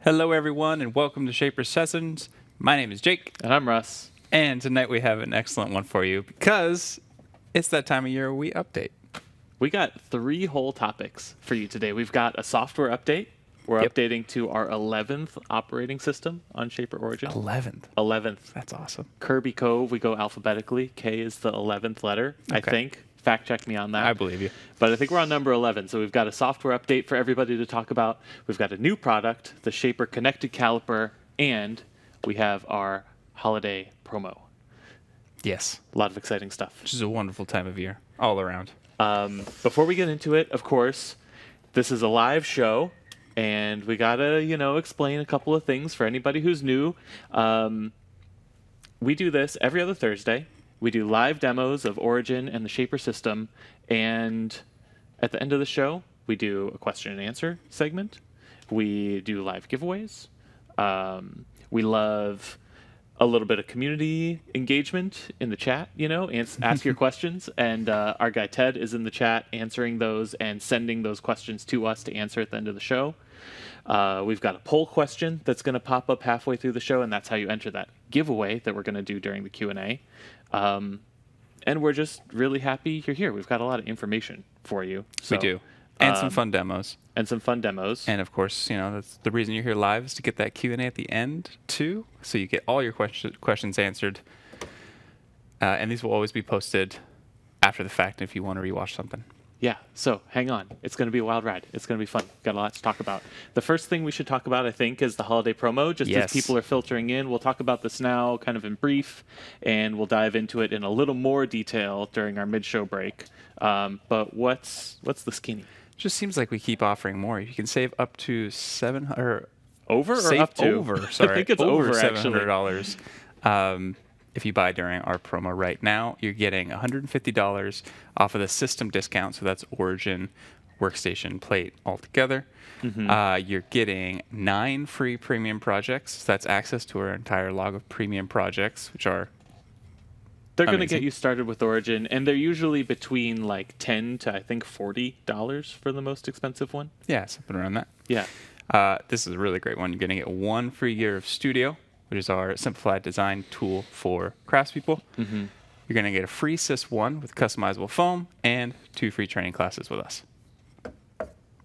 Hello, everyone, and welcome to Shaper Sessions. My name is Jake, And I'm Russ. and tonight we have an excellent one for you because it's that time of year we update. We got 3 whole topics for you today. We've got a software update. We're Yep. updating to our 11th operating system on Shaper Origin. 11th. 11th. That's awesome. Kirby Cove, we go alphabetically. K is the 11th letter, I Okay. think. Fact check me on that. I believe you. But I think we're on number 11. So we've got a software update for everybody to talk about. We've got a new product, the Shaper Connected Caliper, and we have our holiday promo. Yes, A lot of exciting stuff. which is a wonderful time of year all around. Before we get into it, of course, this is a live show, and we gotta, explain a couple of things for anybody who's new. We do this every other Thursday. We do live demos of Origin and the Shaper system, and at the end of the show, we do a question and answer segment. We do live giveaways. We love a little bit of community engagement in the chat, ask your questions. And our guy Ted is in the chat answering those and sending those questions to us to answer at the end of the show. We've got a poll question that's going to pop up halfway through the show, and that's how you enter that giveaway that we're going to do during the Q&A. And we're just really happy you're here. We've got a lot of information for you. We do. And some fun demos. And some fun demos. And of course, that's the reason you're here live is to get that Q&A at the end too, so you get all your questions answered. And these will always be posted after the fact if you want to rewatch something. Yeah, so hang on. It's going to be a wild ride. It's going to be fun. Got a lot to talk about. The first thing we should talk about, I think, is the holiday promo. Just Yes. as people are filtering in, we'll talk about this now kind of in brief, and we'll dive into it in a little more detail during our mid-show break. But what's the skinny? Just seems like we keep offering more. You can save up to $700 Over or save up to? over. Sorry, I think it's over, actually. $700. If you buy during our promo right now, you're getting $150 off of the system discount. So that's Origin, Workstation, Plate altogether. You're getting 9 free premium projects. So that's access to our entire log of premium projects, which are They're going to amazing. get you started with Origin, and they're usually between like $10 to, I think, $40 for the most expensive one. something around that. Yeah. This is a really great one. You're going to get 1 free year of Studio, which is our simplified design tool for craftspeople. You're going to get a free Sys1 with customizable foam and 2 free training classes with us.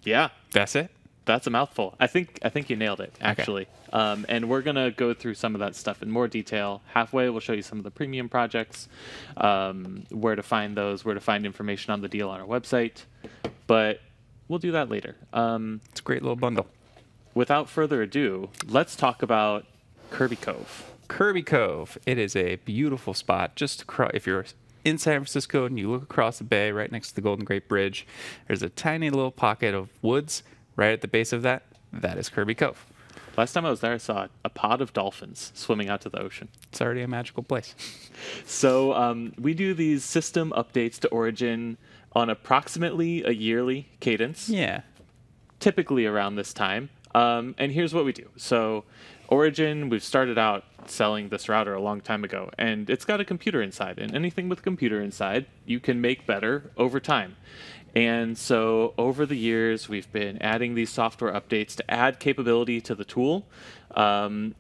Yeah. That's it. That's a mouthful. I think you nailed it, actually. And we're going to go through some of that stuff in more detail. Halfway, we'll show you some of the premium projects, where to find those, where to find information on the deal on our website. But we'll do that later. It's a great little bundle. Without further ado, let's talk about Kirby Cove. Kirby Cove. It is a beautiful spot. If you're in San Francisco and you look across the bay right next to the Golden Gate Bridge, there's a tiny little pocket of woods right at the base of that. That is Kirby Cove. Last time I was there, I saw a pod of dolphins swimming out to the ocean. It's already a magical place. So we do these system updates to Origin on approximately a yearly cadence. Yeah. Typically around this time. And here's what we do. So Origin, we've started out selling this router a long time ago, and it's got a computer inside. And anything with a computer inside, you can make better over time. And so over the years, we've been adding these software updates to add capability to the tool.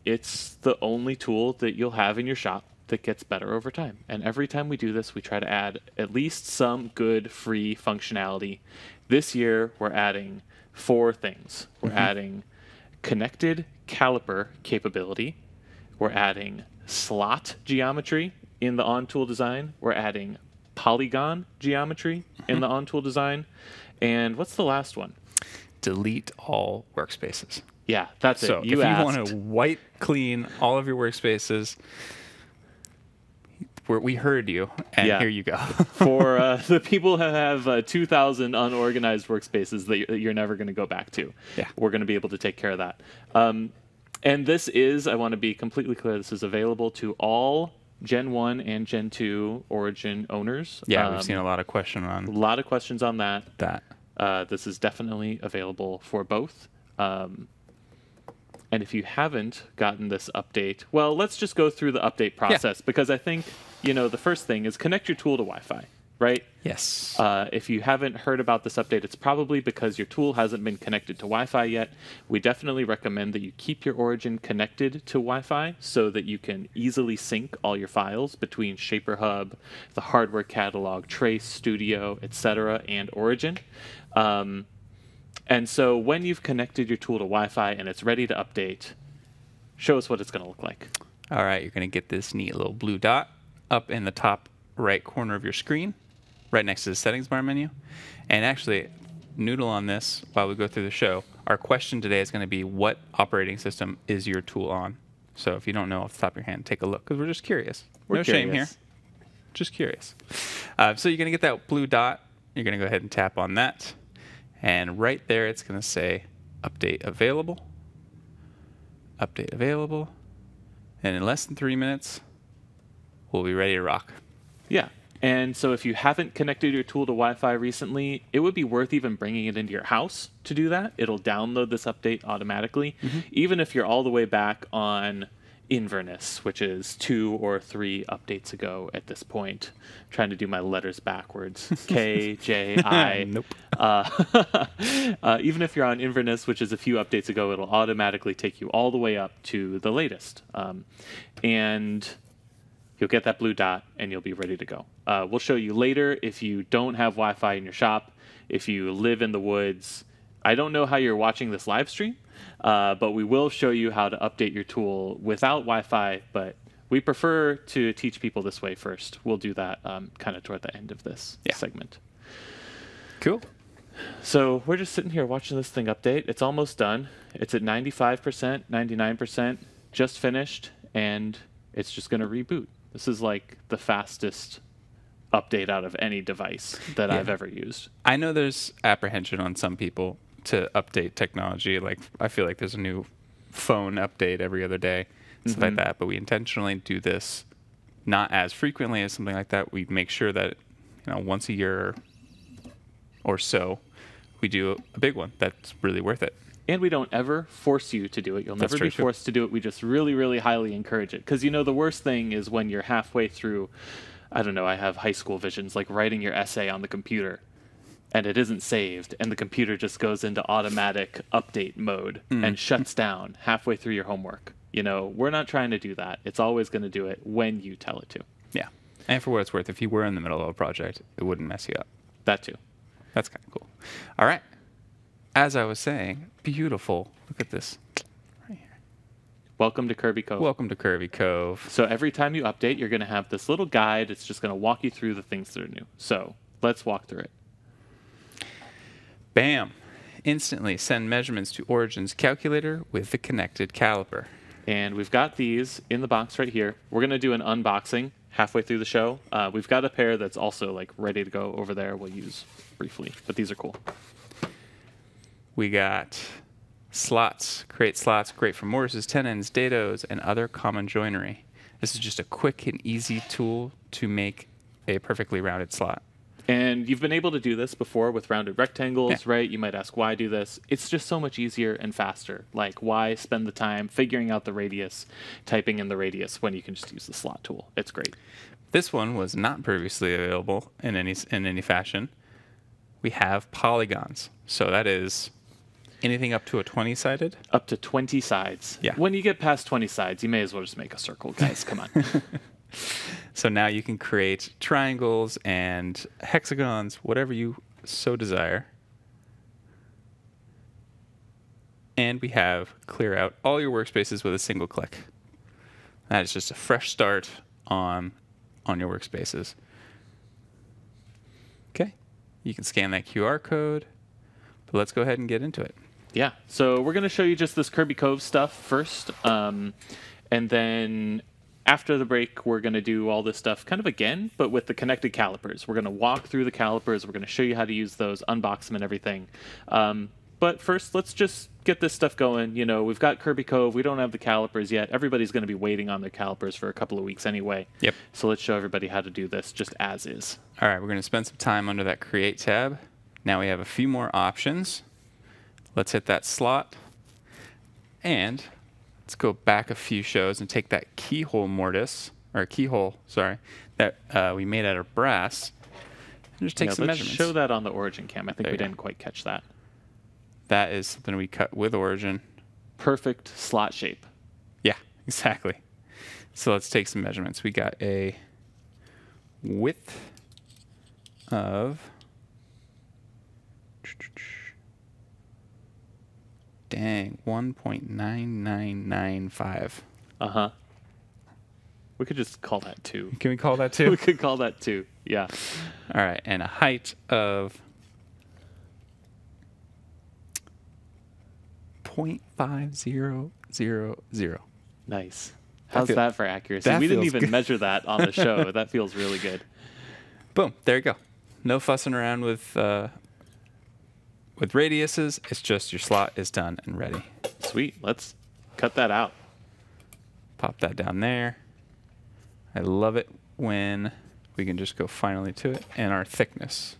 It's the only tool that you'll have in your shop that gets better over time. And every time we do this, we try to add at least some good free functionality. This year, we're adding 4 things. We're adding Connected Caliper capability. We're adding slot geometry in the on-tool design. We're adding polygon geometry in the on-tool design. And what's the last one? Delete all workspaces. Yeah, that's So it. if you asked. want to wipe clean all of your workspaces, we heard you, and Yeah. here you go. For the people who have 2,000 unorganized workspaces that you're never going to go back to. Yeah. We're going to be able to take care of that. And this is, I want to be completely clear, this is available to all Gen 1 and Gen 2 Origin owners. Yeah, we've seen a lot of question A on lot of questions on that. that. This is definitely available for both. And if you haven't gotten this update, well, let's just go through the update process because I think, the first thing is connect your tool to Wi-Fi, right? Yes. If you haven't heard about this update, it's probably because your tool hasn't been connected to Wi-Fi yet. We definitely recommend that you keep your Origin connected to Wi-Fi so that you can easily sync all your files between Shaper Hub, the hardware catalog, Trace, Studio, etc., and Origin. And so when you've connected your tool to Wi-Fi and it's ready to update, show us what it's going to look like. All right, you're going to get this neat little blue dot up in the top right corner of your screen, right next to the settings bar menu. And actually, noodle on this while we go through the show. Our question today is going to be, what operating system is your tool on? So if you don't know off the top of your hand, take a look, because we're just curious. No shame here. Just curious. So you're going to get that blue dot. You're going to go ahead and tap on that. And right there, it's going to say update available. Update available. And in less than 3 minutes, we'll be ready to rock. Yeah. And so if you haven't connected your tool to Wi-Fi recently, it would be worth even bringing it into your house to do that. It'll download this update automatically, even if you're all the way back on Inverness, which is 2 or 3 updates ago at this point. I'm trying to do my letters backwards. K, J, I. Nope. Even if you're on Inverness, which is a few updates ago, it'll automatically take you all the way up to the latest. And you'll get that blue dot, and you'll be ready to go. We'll show you later if you don't have Wi-Fi in your shop, if you live in the woods. I don't know how you're watching this live stream, but we will show you how to update your tool without Wi-Fi, but we prefer to teach people this way first. We'll do that kind of toward the end of this segment. Cool. So we're just sitting here watching this thing update. It's almost done. It's at 95%, 99%, just finished, and it's just going to reboot. This is like the fastest update out of any device that I've ever used. I know there's apprehension on some people to update technology. Like, I feel like there's a new phone update every other day, stuff like that. But we intentionally do this not as frequently as something like that. We make sure that, once a year or so, we do a big one that's really worth it. And we don't ever force you to do it. You'll never be forced to do it. We just really, really highly encourage it. Because, the worst thing is when you're halfway through, I don't know, I have high school visions, like writing your essay on the computer, and it isn't saved, and the computer just goes into automatic update mode and shuts down halfway through your homework. We're not trying to do that. It's always going to do it when you tell it to. Yeah. And for what it's worth, if you were in the middle of a project, it wouldn't mess you up. That too. That's kind of cool. All right. As I was saying, beautiful. Look at this. Right here. Welcome to Kirby Cove. Welcome to Kirby Cove. So every time you update, you're going to have this little guide. It's just going to walk you through the things that are new. So let's walk through it. Bam. Instantly send measurements to Origin's calculator with the Connected Caliper. And we've got these in the box right here. We're going to do an unboxing halfway through the show. We've got a pair that's also ready to go over there. We'll use briefly, but these are cool. We got slots. Create slots great for mortises, tenons, dados, and other common joinery. This is just a quick and easy tool to make a perfectly rounded slot. And you've been able to do this before with rounded rectangles, right? You might ask, why do this? It's just so much easier and faster. Like, why spend the time figuring out the radius, typing in the radius, when you can just use the slot tool? It's great. This one was not previously available in any fashion. We have polygons. So that is anything up to a 20-sided? Up to 20 sides. Yeah. When you get past 20 sides, you may as well just make a circle, guys. Come on. So now you can create triangles and hexagons, whatever you so desire. And we have clear out all your workspaces with a single click. That is just a fresh start on your workspaces. Okay. You can scan that QR code, but let's go ahead and get into it. Yeah. So we're going to show you just this Kirby Cove stuff first. And then after the break, we're going to do all this stuff kind of again, but with the connected calipers. We're going to walk through the calipers. We're going to show you how to use those, unbox them and everything. But first, let's just get this stuff going. We've got Kirby Cove. We don't have the calipers yet. Everybody's going to be waiting on their calipers for a couple of weeks anyway. Yep. So let's show everybody how to do this just as is. All right, we're going to spend some time under that Create tab. Now we have a few more options. Let's hit that slot. And let's go back a few shows and take that keyhole mortise, that we made out of brass, Just take some let's measurements. show that on the origin cam. I think There we you go. didn't quite catch that. That is something we cut with origin. Perfect slot shape. Yeah, exactly. So let's take some measurements. We got a width of dang 1.9995. Uh-huh. We could just call that 2. Can we call that We 2? could call that 2. Yeah. All right, and a height of 0.5000. Nice. How's feel- that for accuracy? that We didn't feels even good. measure that on the show. That feels really good. Boom, there you go. No fussing around with radiuses. It's just your slot is done and ready. Sweet. Let's cut that out. Pop that down there. I love it when we can just go finally to it. And our thickness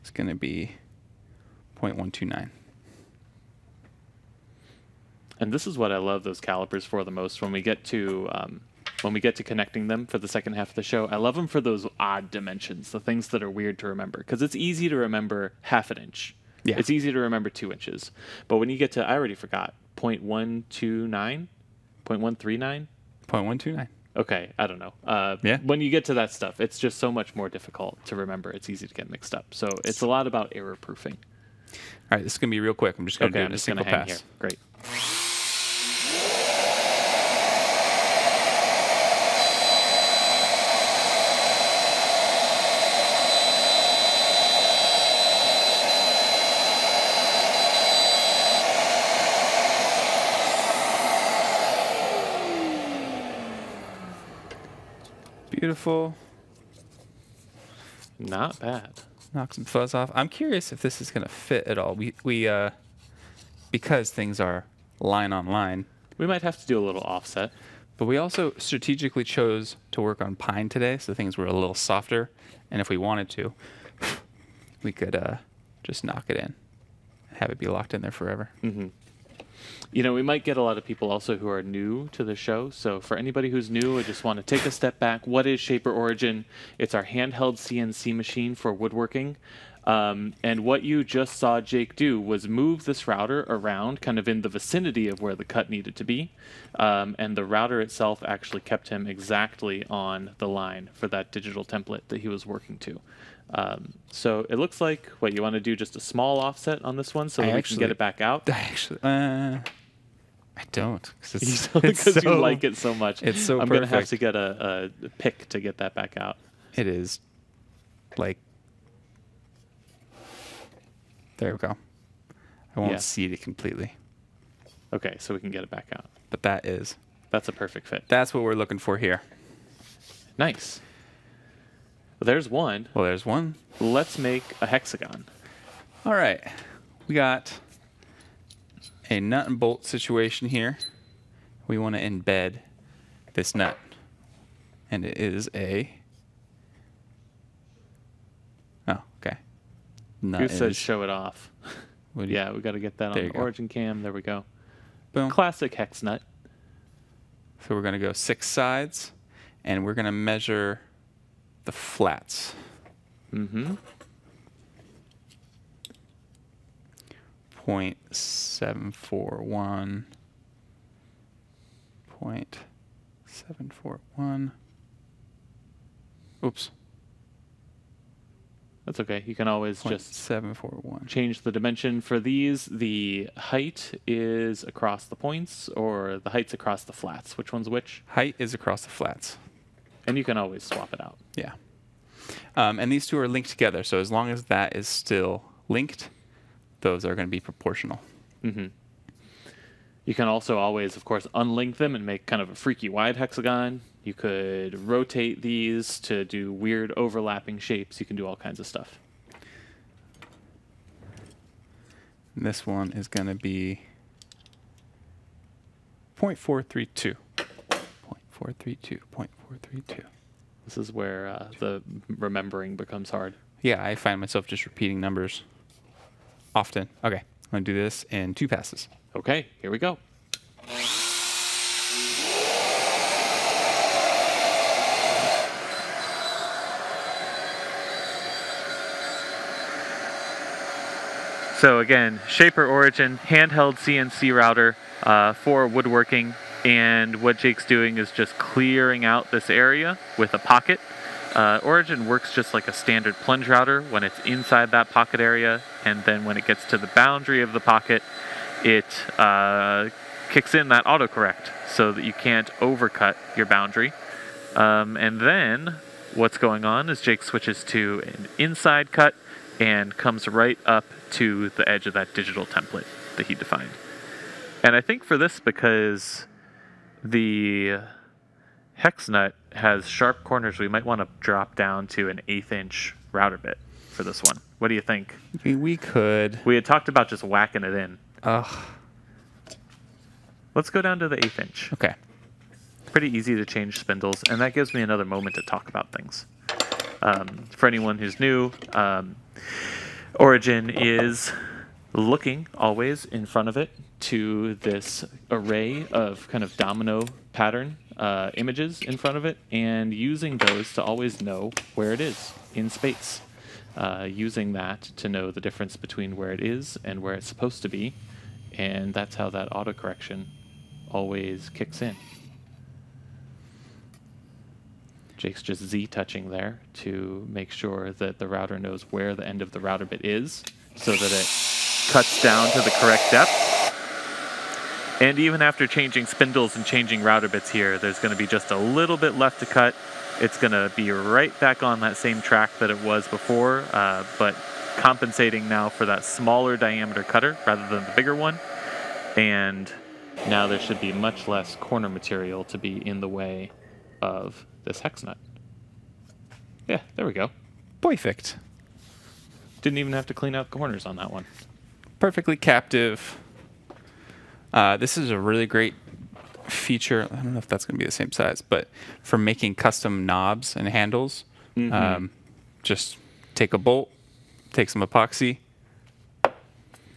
is going to be 0.129. And this is what I love those calipers for the most. When we get to connecting them for the second half of the show, I love them for those odd dimensions, the things that are weird to remember, because it's easy to remember half an inch. Yeah. It's easy to remember 2 inches. But when you get to, I already forgot, 0.129, 0.139. 0.129. Okay, I don't know. Yeah. When you get to that stuff, it's just so much more difficult to remember. It's easy to get mixed up. So it's a lot about error proofing. All right, this is going to be real quick. I'm just going to Okay, do it I'm in a just going to single hang pass. here. Great. Beautiful. Not bad. Knock some fuzz off. I'm curious if this is going to fit at all. We because things are line on line, We might have to do a little offset. but we also strategically chose to work on pine today, so things were a little softer. And if we wanted to, we could just knock it in, have it be locked in there forever. Mm-hmm. You know, we might get a lot of people also who are new to the show. So for anybody who's new or just want to take a step back, what is Shaper Origin? It's our handheld CNC machine for woodworking. And what you just saw Jake do was move this router around kind of in the vicinity of where the cut needed to be. And the router itself actually kept him exactly on the line for that digital template that he was working to. So it looks like, what, you want to do just a small offset on this one so that we can get it back out? I don't. Because you like it so much. It's so I'm going to have perfect. to get a pick to get that back out. It is like, there we go. I won't Yeah. seed it completely, Okay, so we can get it back out. but that's That's a perfect fit. what we're looking for here. Nice. Well, there's one. Well, there's one. Let's make a hexagon. All right. We got a nut and bolt situation here. We want to embed this nut. And it is a... Oh, okay. Nut Who says is... show it off? what do you- Yeah, we got to get that on There the you go. origin cam. There we go. Boom. Classic hex nut. So we're going to go 6 sides, and we're going to measure the flats. Mm-hmm. 0.741. 0.741. Oops. That's okay. You can always just 0.741. change the dimension for these. The height is across the points, or the height's across the flats. Which one's which? Height is across the flats. And you can always swap it out. Yeah. And these two are linked together, so as long as that is still linked, those are going to be proportional. Mm-hmm. You can also always, of course, unlink them and make kind of a freaky wide hexagon. You could rotate these to do weird overlapping shapes. You can do all kinds of stuff. And this one is going to be 0.432. 0.432. 0.432. This is where the remembering becomes hard. Yeah, I find myself just repeating numbers often. Okay, I'm going to do this in 2 passes. Okay, here we go. So again, Shaper Origin, handheld CNC router for woodworking. And what Jake's doing is just clearing out this area with a pocket. Origin works just like a standard plunge router when it's inside that pocket area, and then when it gets to the boundary of the pocket, it kicks in that autocorrect so that you can't overcut your boundary. And then what's going on is Jake switches to an inside cut and comes right up to the edge of that digital template that he defined. And I think for this, because the hex nut has sharp corners, we might want to drop down to an 1/8 inch router bit for this one. What do you think? We could. We had talked about just whacking it in. Ugh. Let's go down to the 1/8 inch. Okay. Pretty easy to change spindles, and that gives me another moment to talk about things. For anyone who's new, Origin is looking always in front of it to this array of kind of domino pattern images in front of it, and using those to always know where it is in space. Using that to know the difference between where it is and where it's supposed to be, and that's how that autocorrection always kicks in. Jake's just Z-touching there to make sure that the router knows where the end of the router bit is, so that it cuts down to the correct depth. And even after changing spindles and changing router bits here, there's going to be just a little bit left to cut. It's going to be right back on that same track that it was before, but compensating now for that smaller diameter cutter rather than the bigger one. And now there should be much less corner material to be in the way of this hex nut. Yeah, there we go. Perfect. Didn't even have to clean out corners on that one. Perfectly captive. This is a really great feature. I don't know if that's going to be the same size, but for making custom knobs and handles, just take a bolt, take some epoxy.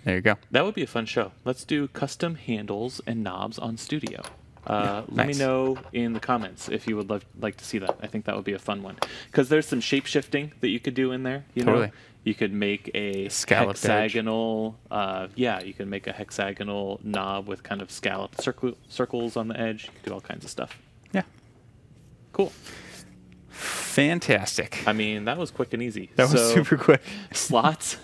There you go. That would be a fun show. Let's do custom handles and knobs on Studio. Let me nice. know in the comments if you would like to see that. I think that would be a fun one. Because there's some shape shifting that you could do in there. You Totally. know? You could make a Scalloped hexagonal, you can make a hexagonal knob with kind of scalloped circles on the edge. You can do all kinds of stuff. Yeah. Cool. Fantastic. I mean, that was quick and easy. That was super quick. Slots,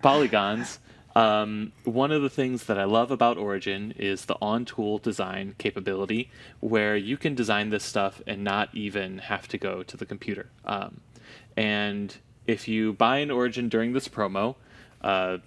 polygons. One of the things that I love about Origin is the on-tool design capability, where you can design this stuff and not even have to go to the computer. And if you buy an Origin during this promo,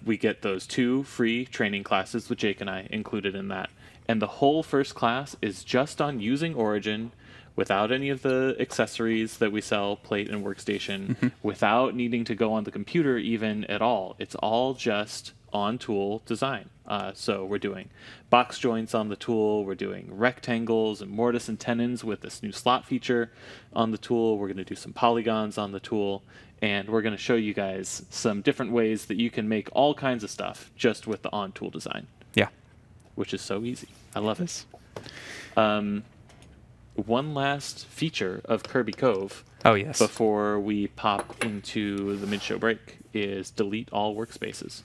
we get those 2 free training classes with Jake and I included in that. And the whole first class is just on using Origin without any of the accessories that we sell, plate and workstation, without needing to go on the computer even at all. It's all just on-tool design. So we're doing box joints on the tool, we're doing rectangles and mortise and tenons with this new slot feature on the tool, we're going to do some polygons on the tool, and we're going to show you guys some different ways that you can make all kinds of stuff just with the on-tool design. Yeah. Which is so easy. I love it. One last feature of Kirby Cove Oh, yes. before we pop into the mid-show break is delete all workspaces.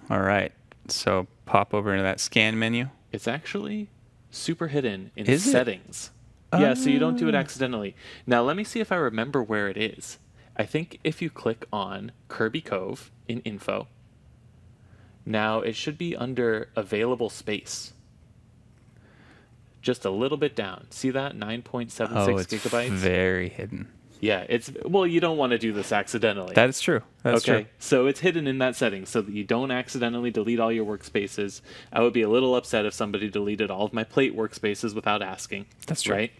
All right. So pop over into that scan menu. It's actually super hidden in Is it? settings. Yeah, so you don't do it accidentally. Now, let me see if I remember where it is. I think if you click on Kirby Cove in Info, now it should be under Available Space. Just a little bit down. See that? 9.76 Oh, it's gigabytes? very hidden. Yeah, well, you don't want to do this accidentally. That is true. That's okay, true. so it's hidden in that setting so that you don't accidentally delete all your workspaces. I would be a little upset if somebody deleted all of my plate workspaces without asking. That's true. Right?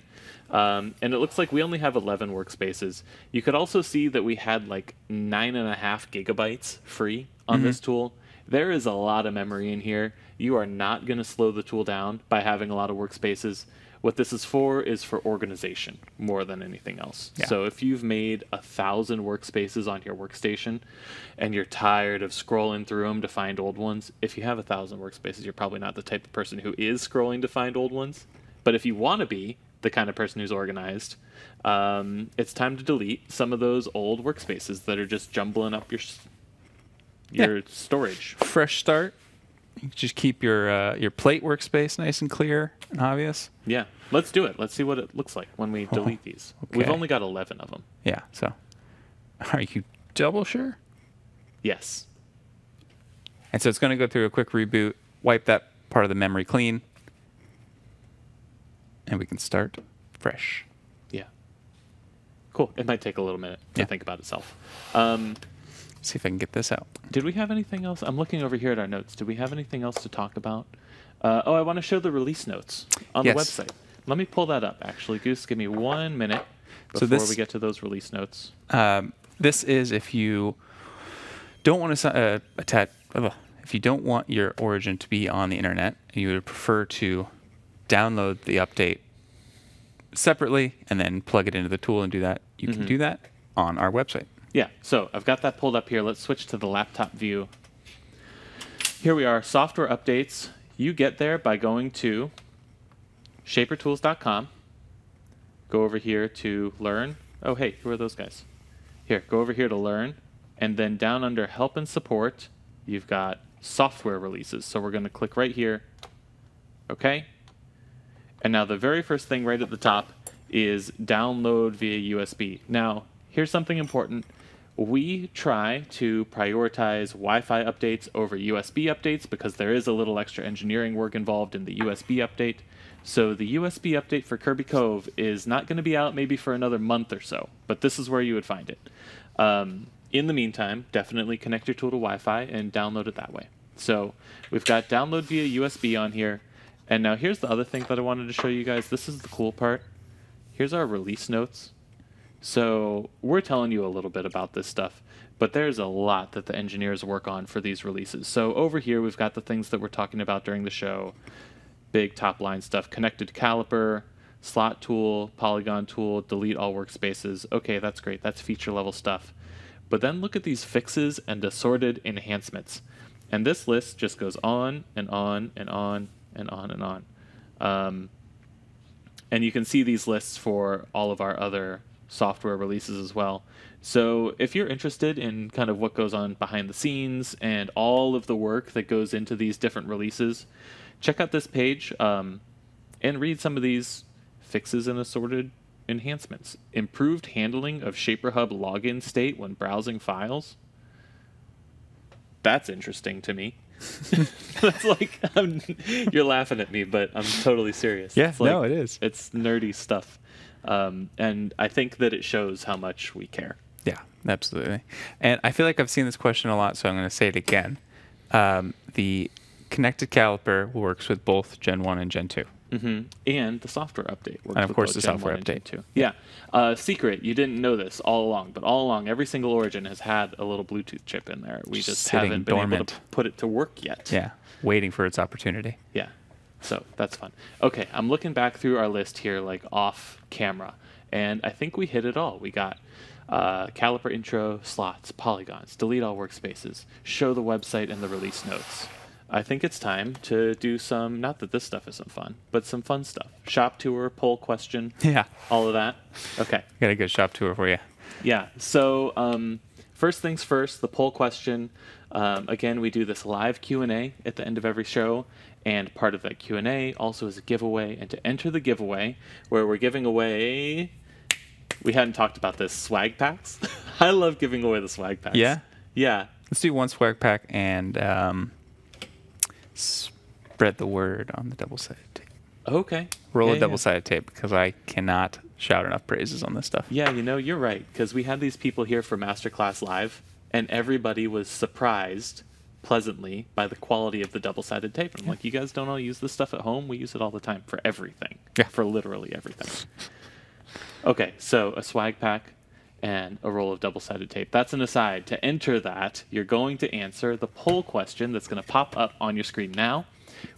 And it looks like we only have 11 workspaces. You could also see that we had like 9.5 gigabytes free on this tool. There is a lot of memory in here. You are not going to slow the tool down by having a lot of workspaces. What this is for organization more than anything else. Yeah. So if you've made 1,000 workspaces on your workstation and you're tired of scrolling through them to find old ones, if you have 1,000 workspaces, you're probably not the type of person who is scrolling to find old ones. But if you want to be the kind of person who's organized, it's time to delete some of those old workspaces that are just jumbling up your your storage. Fresh start. You just keep your plate workspace nice and clear and obvious. Yeah, let's do it. Let's see what it looks like when we delete these. Okay. We've only got 11 of them. Yeah, so are you double sure? Yes. And so it's going to go through a quick reboot, wipe that part of the memory clean, and we can start fresh. Yeah. Cool. It might take a little minute to think about itself. See if I can get this out. Did we have anything else? I'm looking over here at our notes. Did we have anything else to talk about? I want to show the release notes on the website. Let me pull that up, actually. Goose, give me 1 minute before we get to those release notes. This is if you don't want to if you don't want your origin to be on the internet, and you would prefer to download the update separately and then plug it into the tool and do that, you can do that on our website. Yeah, so I've got that pulled up here. Let's switch to the laptop view. Here we are, software updates. You get there by going to shapertools.com. Go over here to learn. Oh, hey, who are those guys? Here, go over here to learn. And then down under help and support, you've got software releases. So we're going to click right here. Okay. And now the very first thing right at the top is download via USB. Now, here's something important. We try to prioritize Wi-Fi updates over USB updates because there is a little extra engineering work involved in the USB update. So the USB update for Kirby Cove is not going to be out maybe for another month or so, but this is where you would find it. In the meantime, definitely connect your tool to Wi-Fi and download it that way. So we've got download via USB on here. And now here's the other thing that I wanted to show you guys. This is the cool part. Here's our release notes. So we're telling you a little bit about this stuff, but there's a lot that the engineers work on for these releases. So over here, we've got the things that we're talking about during the show. Big top line stuff, Connected Caliper, slot tool, polygon tool, delete all workspaces. Okay, that's great. That's feature level stuff. But then look at these fixes and assorted enhancements. And this list just goes on and on and on and on and on. And you can see these lists for all of our other software releases as well. So if you're interested in kind of what goes on behind the scenes and all of the work that goes into these different releases, check out this page and read some of these fixes and assorted enhancements. Improved handling of ShaperHub login state when browsing files. That's interesting to me. That's like, you're laughing at me, but I'm totally serious. Yeah, it's like, no, it is. It's nerdy stuff. And I think that it shows how much we care. Yeah, absolutely. And I feel like I've seen this question a lot, so I'm going to say it again. The Connected Caliper works with both Gen 1 and Gen 2. And the software update works And of with course both the Gen software 1 and Gen update. 2. Yeah. Secret, you didn't know this all along, but all along, every single Origin has had a little Bluetooth chip in there. We just sitting haven't been able dormant. to put it to work yet. Yeah, waiting for its opportunity. Yeah. So that's fun. Okay, I'm looking back through our list here, like off camera, and I think we hit it all. We got caliper intro, slots, polygons, delete all workspaces, show the website and the release notes. I think it's time to do some, not that this stuff isn't fun, but some fun stuff. Shop tour, poll question, Yeah. all of that. Okay. Got a good shop tour for you. Yeah. So first things first, the poll question. Again, we do this live Q&A at the end of every show, and part of that Q&A also is a giveaway. And to enter the giveaway, where we're giving away, we hadn't talked about this, swag packs. I love giving away the swag packs. Yeah? Yeah. Let's do one swag pack and spread the word on the double-sided tape. Okay. Roll Yeah, a double-sided tape because I cannot shout enough praises on this stuff. Yeah, you're right, because we had these people here for Masterclass Live, and everybody was surprised pleasantly by the quality of the double-sided tape. I'm like, you guys don't all use this stuff at home? We use it all the time for everything. Yeah. For literally everything. Okay, so a swag pack and a roll of double-sided tape. That's an aside. To enter that, you're going to answer the poll question that's going to pop up on your screen now,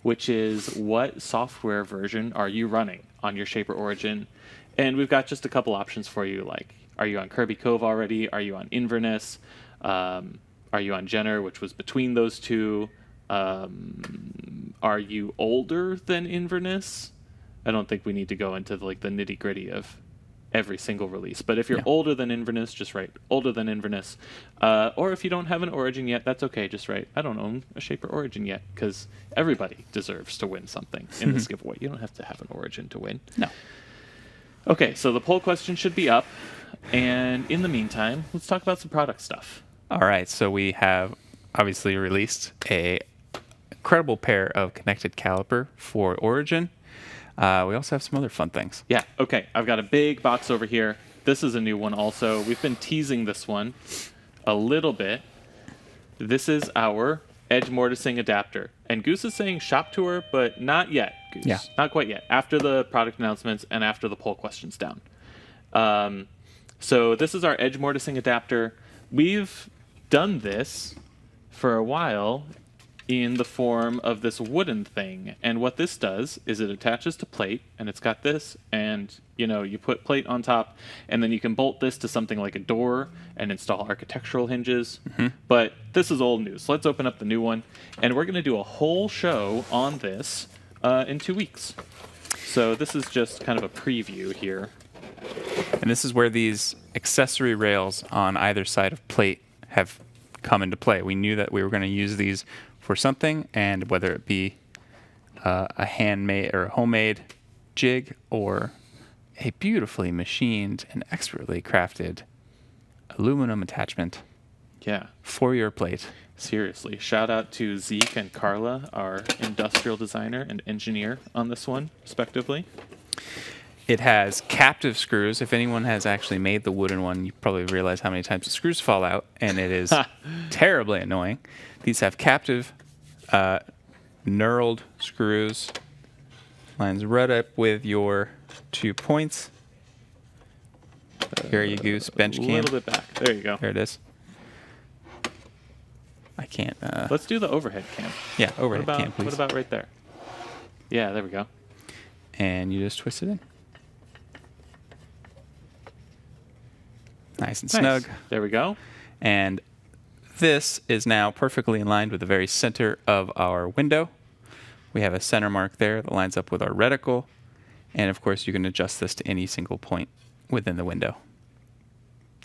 which is, what software version are you running on your Shaper Origin? And we've got just a couple options for you, like, are you on Kirby Cove already? Are you on Inverness? Are you on Jenner, which was between those two? Are you older than Inverness? I don't think we need to go into the nitty-gritty of every single release. But if you're Yeah. older than Inverness, just write older than Inverness. Or if you don't have an Origin yet, that's okay. Just write, I don't own a Shaper Origin yet, because everybody deserves to win something in this giveaway. You don't have to have an Origin to win. No. Okay, so the poll question should be up. And in the meantime, let's talk about some product stuff. All right, so we have obviously released a incredible pair of Connected Caliper for Origin. We also have some other fun things. Yeah, okay. I've got a big box over here. This is a new one also. We've been teasing this one a little bit. This is our edge mortising adapter. And Goose is saying shop tour, but not yet, Goose. Yeah. Not quite yet. After the product announcements and after the poll question's down. So this is our edge mortising adapter. We've done this for a while in the form of this wooden thing. And what this does is it attaches to plate, and it's got this, and you put plate on top, and then you can bolt this to something like a door and install architectural hinges. But this is old news. So let's open up the new one, and we're going to do a whole show on this in 2 weeks. So this is just kind of a preview here. And this is where these accessory rails on either side of plate have come into play. We knew that we were going to use these for something, and whether it be a handmade or a homemade jig or a beautifully machined and expertly crafted aluminum attachment Yeah. for your plate. Seriously, shout out to Zeke and Carla, our industrial designer and engineer on this one, respectively. It has captive screws. If anyone has actually made the wooden one, you probably realize how many times the screws fall out, and it is terribly annoying. These have captive knurled screws. Lines right up with your 2 points. Here you goose, bench A cam. little bit back. There you go. There it is. I can't. Let's do the overhead cam. Yeah, overhead cam, please. What about right there? Yeah, there we go. And you just twist it in. Nice and snug. There we go. And this is now perfectly in line with the very center of our window. We have a center mark there that lines up with our reticle. And of course, you can adjust this to any single point within the window.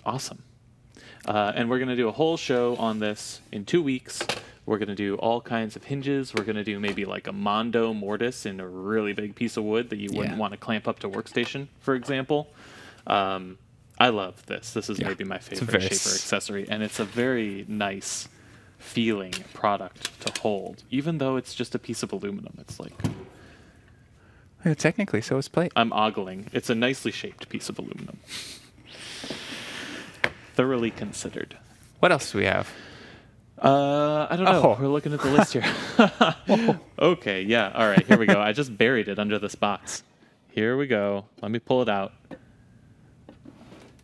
Awesome. And we're going to do a whole show on this in 2 weeks. We're going to do all kinds of hinges. We're going to do maybe like a Mondo mortise in a really big piece of wood that you wouldn't want to clamp up to workstation, for example. I love this. This is maybe my favorite Shaper accessory, and it's a very nice feeling product to hold, even though it's just a piece of aluminum. It's like... Yeah, technically, so is plate. I'm ogling. It's a nicely shaped piece of aluminum. Thoroughly considered. What else do we have? I don't know. Oh. We're looking at the list here. Okay, yeah. All right, here we go. I just buried it under this box. Here we go. Let me pull it out.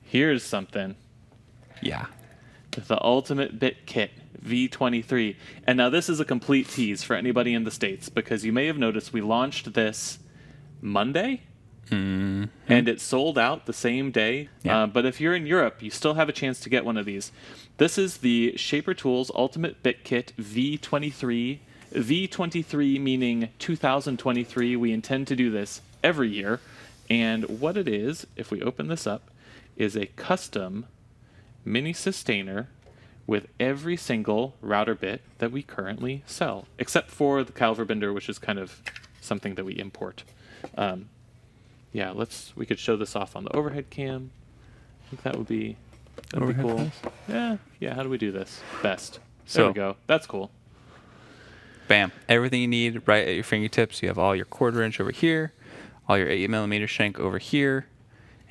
Here's something. Yeah. The Ultimate Bit Kit V23. And now this is a complete tease for anybody in the States, because you may have noticed we launched this Monday. And it sold out the same day. Yeah. But if you're in Europe, you still have a chance to get one of these. This is the Shaper Tools Ultimate Bit Kit V23. V23 meaning 2023. We intend to do this every year. And what it is, if we open this up, is a custom mini sustainer with every single router bit that we currently sell, except for the caliper bender, which is kind of something that we import. Yeah, we could show this off on the overhead cam. I think that'd be cool. Cams? Yeah. How do we do this best? There we go. That's cool. Bam. Everything you need right at your fingertips. You have all your 1/4 inch over here, all your 8mm shank over here,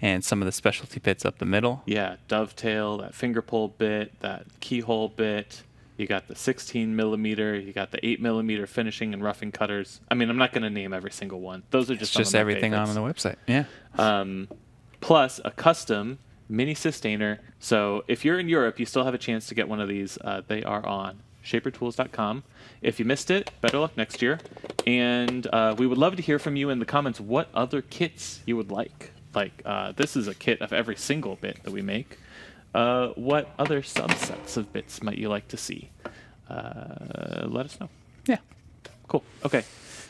and some of the specialty bits up the middle. Yeah, dovetail, that finger pull bit, that keyhole bit. You got the 16mm, you got the 8mm finishing and roughing cutters. I mean, I'm not going to name every single one. Those are just everything favorites. on the website. Yeah. Plus a custom mini sustainer. So if you're in Europe, you still have a chance to get one of these. They are on shapertools.com. If you missed it, better luck next year. And we would love to hear from you in the comments what other kits you would like. Like, this is a kit of every single bit that we make. What other subsets of bits might you like to see? Let us know. Yeah. Cool. Okay.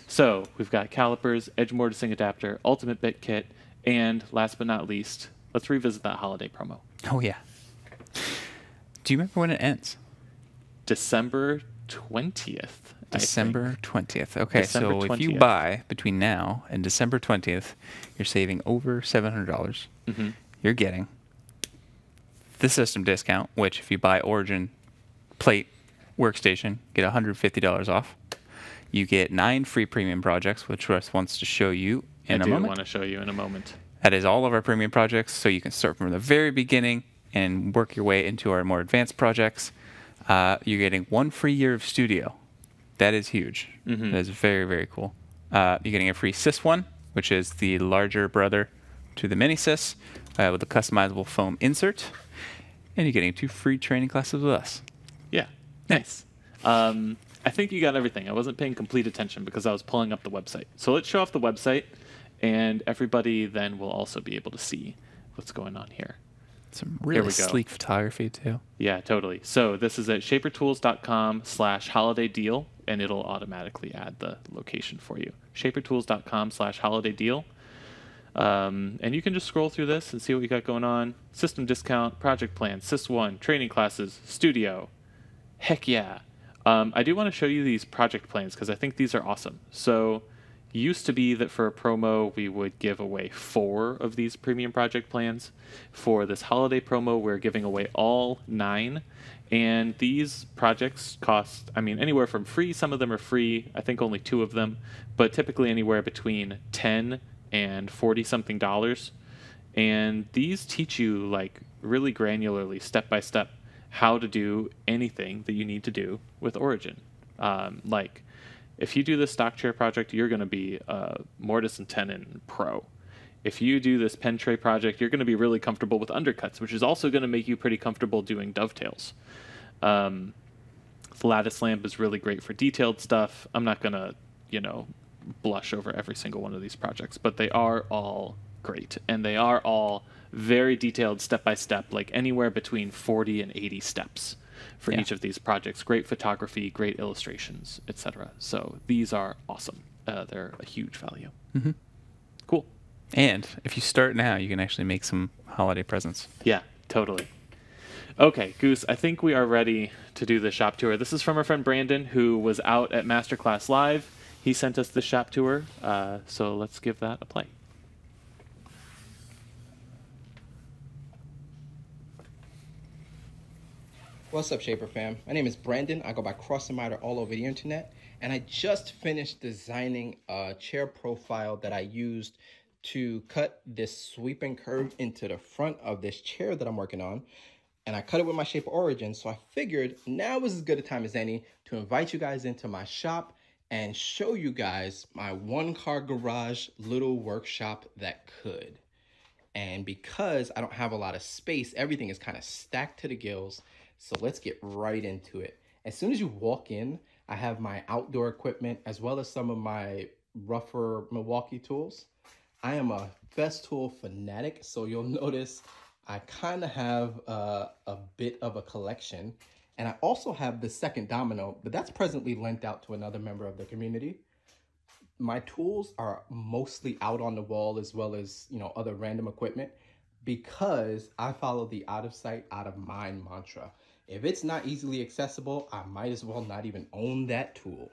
So we've got calipers, edge mortising adapter, ultimate bit kit, and last but not least, let's revisit that holiday promo. Oh, yeah. Do you remember when it ends? December 20th. December 20th. Okay, December so if you 20th. buy between now and December 20th, you're saving over $700. You're getting the system discount, which if you buy Origin plate workstation, get $150 off. You get 9 free premium projects, which Russ wants to show you in a I do moment. want to show you in a moment. That is all of our premium projects, so you can start from the very beginning and work your way into our more advanced projects. You're getting 1 free year of studio. That is huge. That is very, very cool. You're getting a free Sys one, which is the larger brother to the mini Sys, with a customizable foam insert. And you're getting 2 free training classes with us. Yeah, nice. I think you got everything. I wasn't paying complete attention because I was pulling up the website. So let's show off the website, and everybody then will also be able to see what's going on here. Some really sleek photography, too. Yeah, totally. So this is at shapertools.com/holiday deal, and it'll automatically add the location for you. shapertools.com/holiday deal. And you can just scroll through this and see what you got going on. System discount, project plan, Sys1, training classes, studio. Heck yeah. I do want to show you these project plans because I think these are awesome. So used to be that for a promo, we would give away 4 of these premium project plans. For this holiday promo, we're giving away all 9. And these projects cost, I mean, anywhere from free. Some of them are free. I think only 2 of them. But typically anywhere between $10 and $40-something. And these teach you, like, really granularly, step by step, how to do anything that you need to do with Origin. Like, if you do this stock chair project, you're going to be mortise and tenon pro. If you do this pen tray project, you're going to be really comfortable with undercuts, which is also going to make you pretty comfortable doing dovetails. Lattice lamp is really great for detailed stuff. I'm not going to, blush over every single one of these projects, but they are all great, and they are all very detailed step-by-step, like anywhere between 40 and 80 steps for each of these projects. Great photography, great illustrations, etc. So these are awesome. They're a huge value. Cool. And if you start now, you can actually make some holiday presents. Yeah, totally. Okay, Goose, I think we are ready to do the shop tour. This is from our friend Brandon, who was out at Masterclass Live. He sent us the shop tour, so let's give that a play. What's up, Shaper fam? My name is Brandon. I go by Crossmiter all over the internet, and I just finished designing a chair profile that I used to cut this sweeping curve into the front of this chair that I'm working on. And I cut it with my Shaper Origin, so I figured now is as good a time as any to invite you guys into my shop and show you guys my one-car garage little workshop that could. And because I don't have a lot of space, everything is kind of stacked to the gills. So let's get right into it. As soon as you walk in, I have my outdoor equipment as well as some of my rougher Milwaukee tools. I am a Festool fanatic, so you'll notice I kind of have a bit of a collection. And I also have the second domino, but that's presently lent out to another member of the community. My tools are mostly out on the wall as well as, other random equipment because I follow the out of sight, out of mind mantra. If it's not easily accessible, I might as well not even own that tool.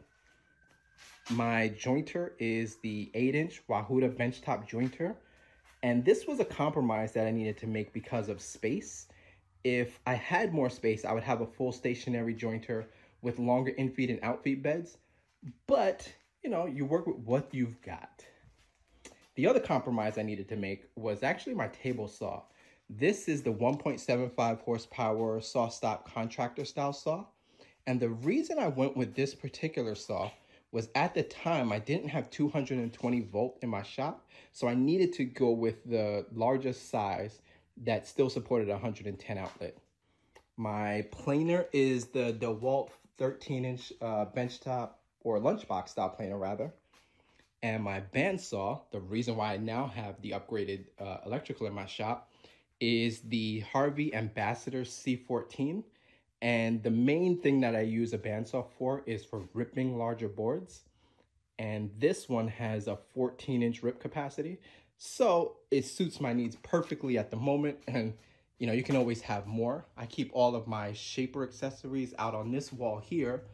My jointer is the 8-inch Wahuda benchtop jointer. And this was a compromise that I needed to make because of space. If I had more space, I would have a full stationary jointer with longer in-feed and out-feed beds. But, you work with what you've got. The other compromise I needed to make was actually my table saw. This is the 1.75 horsepower saw stop contractor style saw. And the reason I went with this particular saw was at the time I didn't have 220 volt in my shop. So I needed to go with the largest size that still supported a 110 outlet. My planer is the DeWalt 13-inch benchtop or lunchbox style planer rather. And my bandsaw, the reason why I now have the upgraded electrical in my shop, is the Harvey Ambassador C14. And the main thing that I use a bandsaw for is for ripping larger boards. and this one has a 14-inch rip capacity. So it suits my needs perfectly at the moment, and you know, you can always have more. I keep all of my shaper accessories out on this wall here,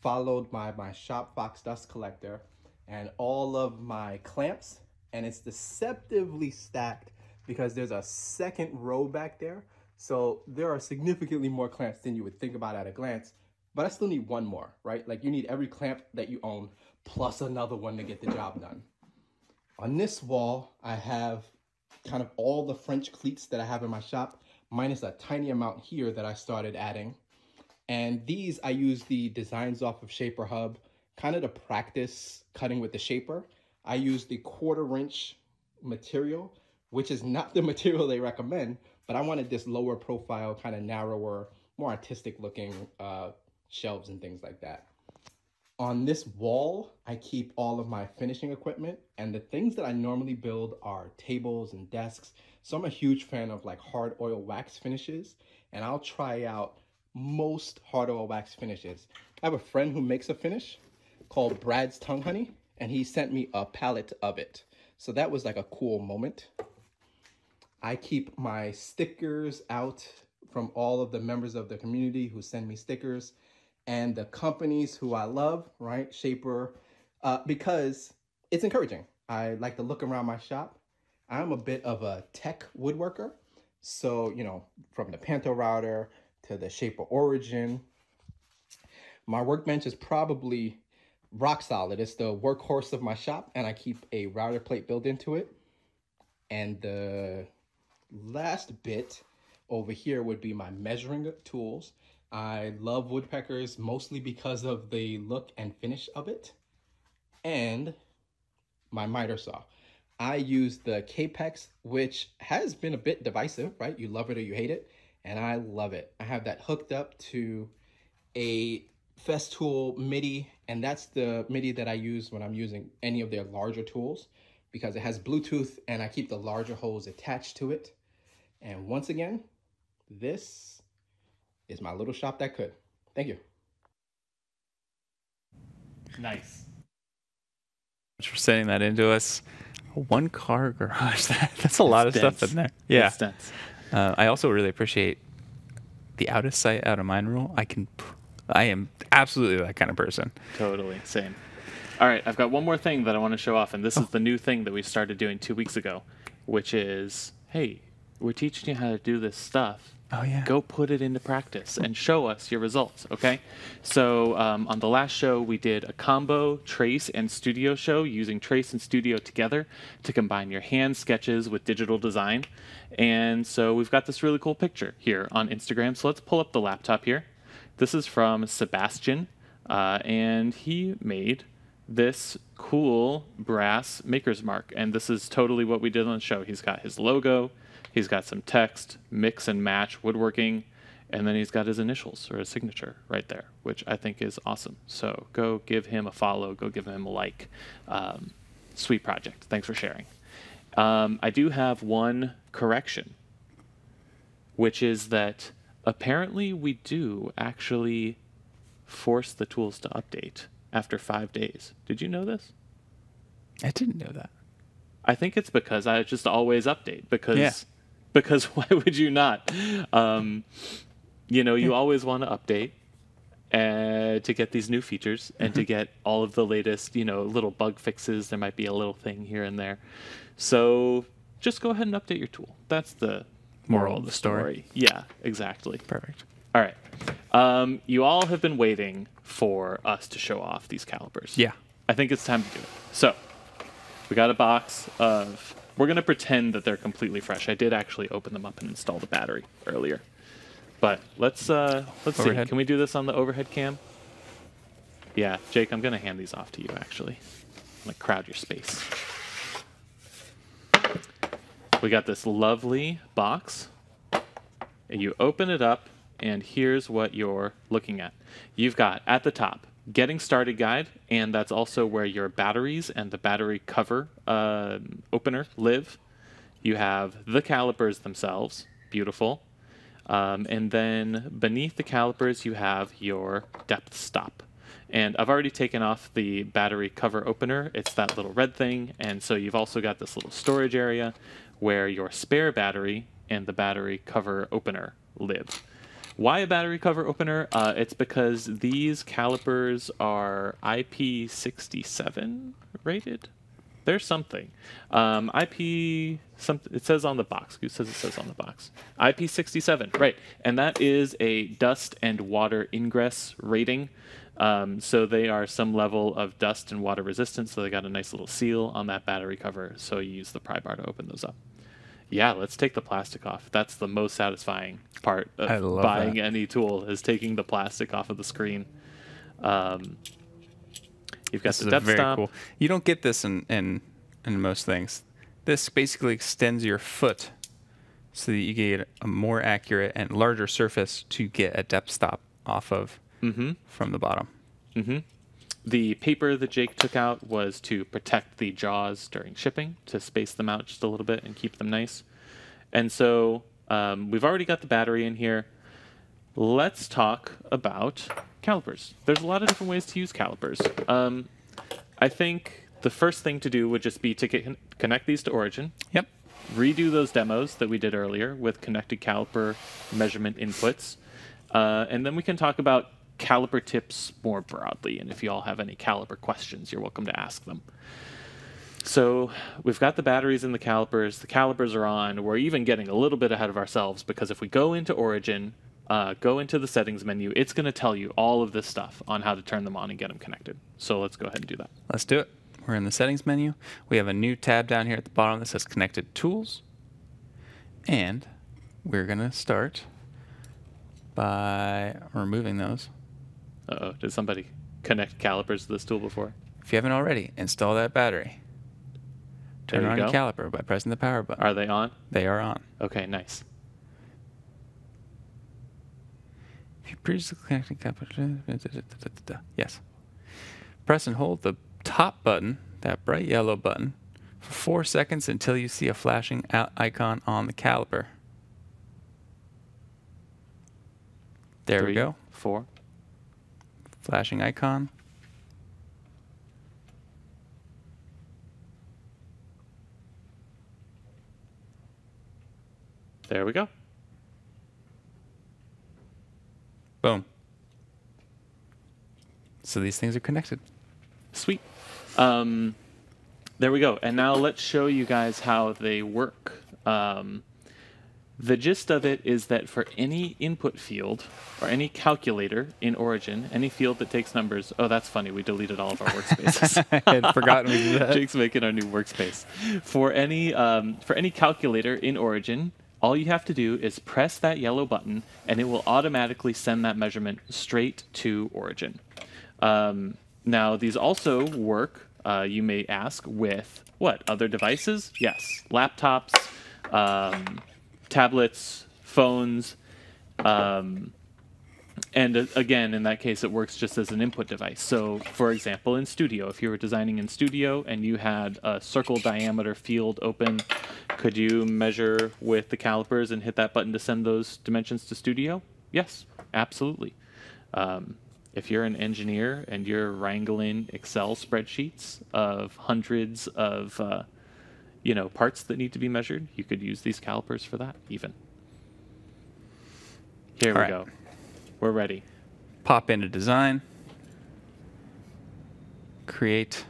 followed by my Shop Fox dust collector and all of my clamps, and it's deceptively stacked because there's a second row back there. So there are significantly more clamps than you would think about at a glance, but I still need one more, right? Like you need every clamp that you own plus another one to get the job done. On this wall, I have kind of all the French cleats that I have in my shop, minus a tiny amount here that I started adding. And these, I use the designs off of Shaper Hub, kind of to practice cutting with the shaper. I use the 1/4-inch material, which is not the material they recommend, but I wanted this lower profile, kind of narrower, more artistic looking shelves and things like that. On this wall, I keep all of my finishing equipment, and the things that I normally build are tables and desks. So I'm a huge fan of like hard oil wax finishes, and I'll try out most hard oil wax finishes. I have a friend who makes a finish called Brad's Tongue Honey, and he sent me a pallet of it. So that was like a cool moment. I keep my stickers out from all of the members of the community who send me stickers and the companies who I love, right? Shaper, because it's encouraging. I like to look around my shop. I'm a bit of a tech woodworker. So, you know, from the Panto router to the Shaper Origin, my workbench is probably rock solid. It's the workhorse of my shop, and I keep a router plate built into it. And the last bit over here would be my measuring tools. I love woodpeckers mostly because of the look and finish of it. And my miter saw. I use the Capex, which has been a bit divisive, right? You love it or you hate it, and I love it. I have that hooked up to a Festool MIDI, and that's the MIDI that I use when I'm using any of their larger tools because it has Bluetooth and I keep the larger hose attached to it. And once again, this is my little shop that could. Thank you. Nice. Thanks for sending that into us. A 1-car garage. That's a lot of dense. stuff in there. Yeah. It's dense. I also really appreciate the out of sight, out of mind rule. I am absolutely that kind of person. Totally. Same. All right. I've got one more thing that I want to show off, and this is the new thing that we started doing 2 weeks ago, which is, hey, we're teaching you how to do this stuff. Oh, yeah. Go put it into practice and show us your results, okay? So on the last show, we did a combo Trace and Studio show using Trace and Studio together to combine your hand sketches with digital design. And so we've got this really cool picture here on Instagram. So let's pull up the laptop here. This is from Sebastian, and he made this cool brass maker's mark. And this is totally what we did on the show. He's got his logo. He's got some text, mix and match woodworking, and then he's got his initials or his signature right there, which I think is awesome. So go give him a follow, go give him a like. Sweet project. Thanks for sharing. I do have one correction, which is that apparently we do actually force the tools to update after 5 days. Did you know this? I didn't know that. I think it's because I just always update because why would you not? You always want to update to get these new features and to get all of the latest, little bug fixes. There might be a little thing here and there. So just go ahead and update your tool. That's the moral of the story. Yeah, exactly. Perfect. All right. You all have been waiting for us to show off these calipers. Yeah. I think it's time to do it. So we got a box of... We're going to pretend that they're completely fresh. I did actually open them up and install the battery earlier. But let's see. Overhead. Can we do this on the overhead cam? Yeah, Jake, I'm going to hand these off to you, actually. I'm going to crowd your space. We got this lovely box. And you open it up, and here's what you're looking at. You've got, at the top, Getting Started Guide, and that's also where your batteries and the battery cover opener live. You have the calipers themselves, beautiful. And then beneath the calipers, you have your depth stop. And I've already taken off the battery cover opener. It's that little red thing. And so you've also got this little storage area where your spare battery and the battery cover opener live. Why a battery cover opener? It's because these calipers are IP67 rated. There's something. It says on the box. Who says it says on the box? IP67, right. And that is a dust and water ingress rating. So they are some level of dust and water resistance. So they got a nice little seal on that battery cover. So you use the pry bar to open those up. Yeah, let's take the plastic off. That's the most satisfying part of buying any tool, is taking the plastic off of the screen. You've got the depth stop. Cool. You don't get this in most things. This basically extends your foot so that you get a more accurate and larger surface to get a depth stop off of from the bottom. The paper that Jake took out was to protect the jaws during shipping, to space them out just a little bit and keep them nice. And so we've already got the battery in here. Let's talk about calipers. There's a lot of different ways to use calipers. I think the first thing to do would just be to connect these to Origin. Yep. Redo those demos that we did earlier with connected caliper measurement inputs. And then we can talk about caliper tips more broadly. And if you all have any caliper questions, you're welcome to ask them. So we've got the batteries in the calipers are on. We're even getting a little bit ahead of ourselves, because if we go into Origin, go into the settings menu, it's going to tell you all of this stuff on how to turn them on and get them connected. So let's go ahead and do that. Let's do it. We're in the settings menu. We have a new tab down here at the bottom that says Connected Tools. And we're going to start by removing those. Uh-oh, did somebody connect calipers to this tool before? If you haven't already, install that battery. Turn on your caliper by pressing the power button. Are they on? They are on. Okay, nice. If you previously connected caliper, yes. Press and hold the top button, that bright yellow button, for 4 seconds until you see a flashing icon on the caliper. There we go. 4. Flashing icon. There we go. Boom. So these things are connected. Sweet. There we go. And now let's show you guys how they work. The gist of it is that for any input field or any calculator in Origin, any field that takes numbers. Oh, that's funny. We deleted all of our workspaces. I had forgotten we did that. Jake's making our new workspace. For any calculator in Origin, all you have to do is press that yellow button, and it will automatically send that measurement straight to Origin. Now, these also work, you may ask, with what? Other devices? Yes. Laptops, tablets, phones, and again, in that case, it works just as an input device. So, for example, in Studio, if you were designing in Studio and you had a circle diameter field open, could you measure with the calipers and hit that button to send those dimensions to Studio? Yes, absolutely. If you're an engineer and you're wrangling Excel spreadsheets of hundreds of parts that need to be measured, you could use these calipers for that even. Here we go. We're ready. Pop into design. Create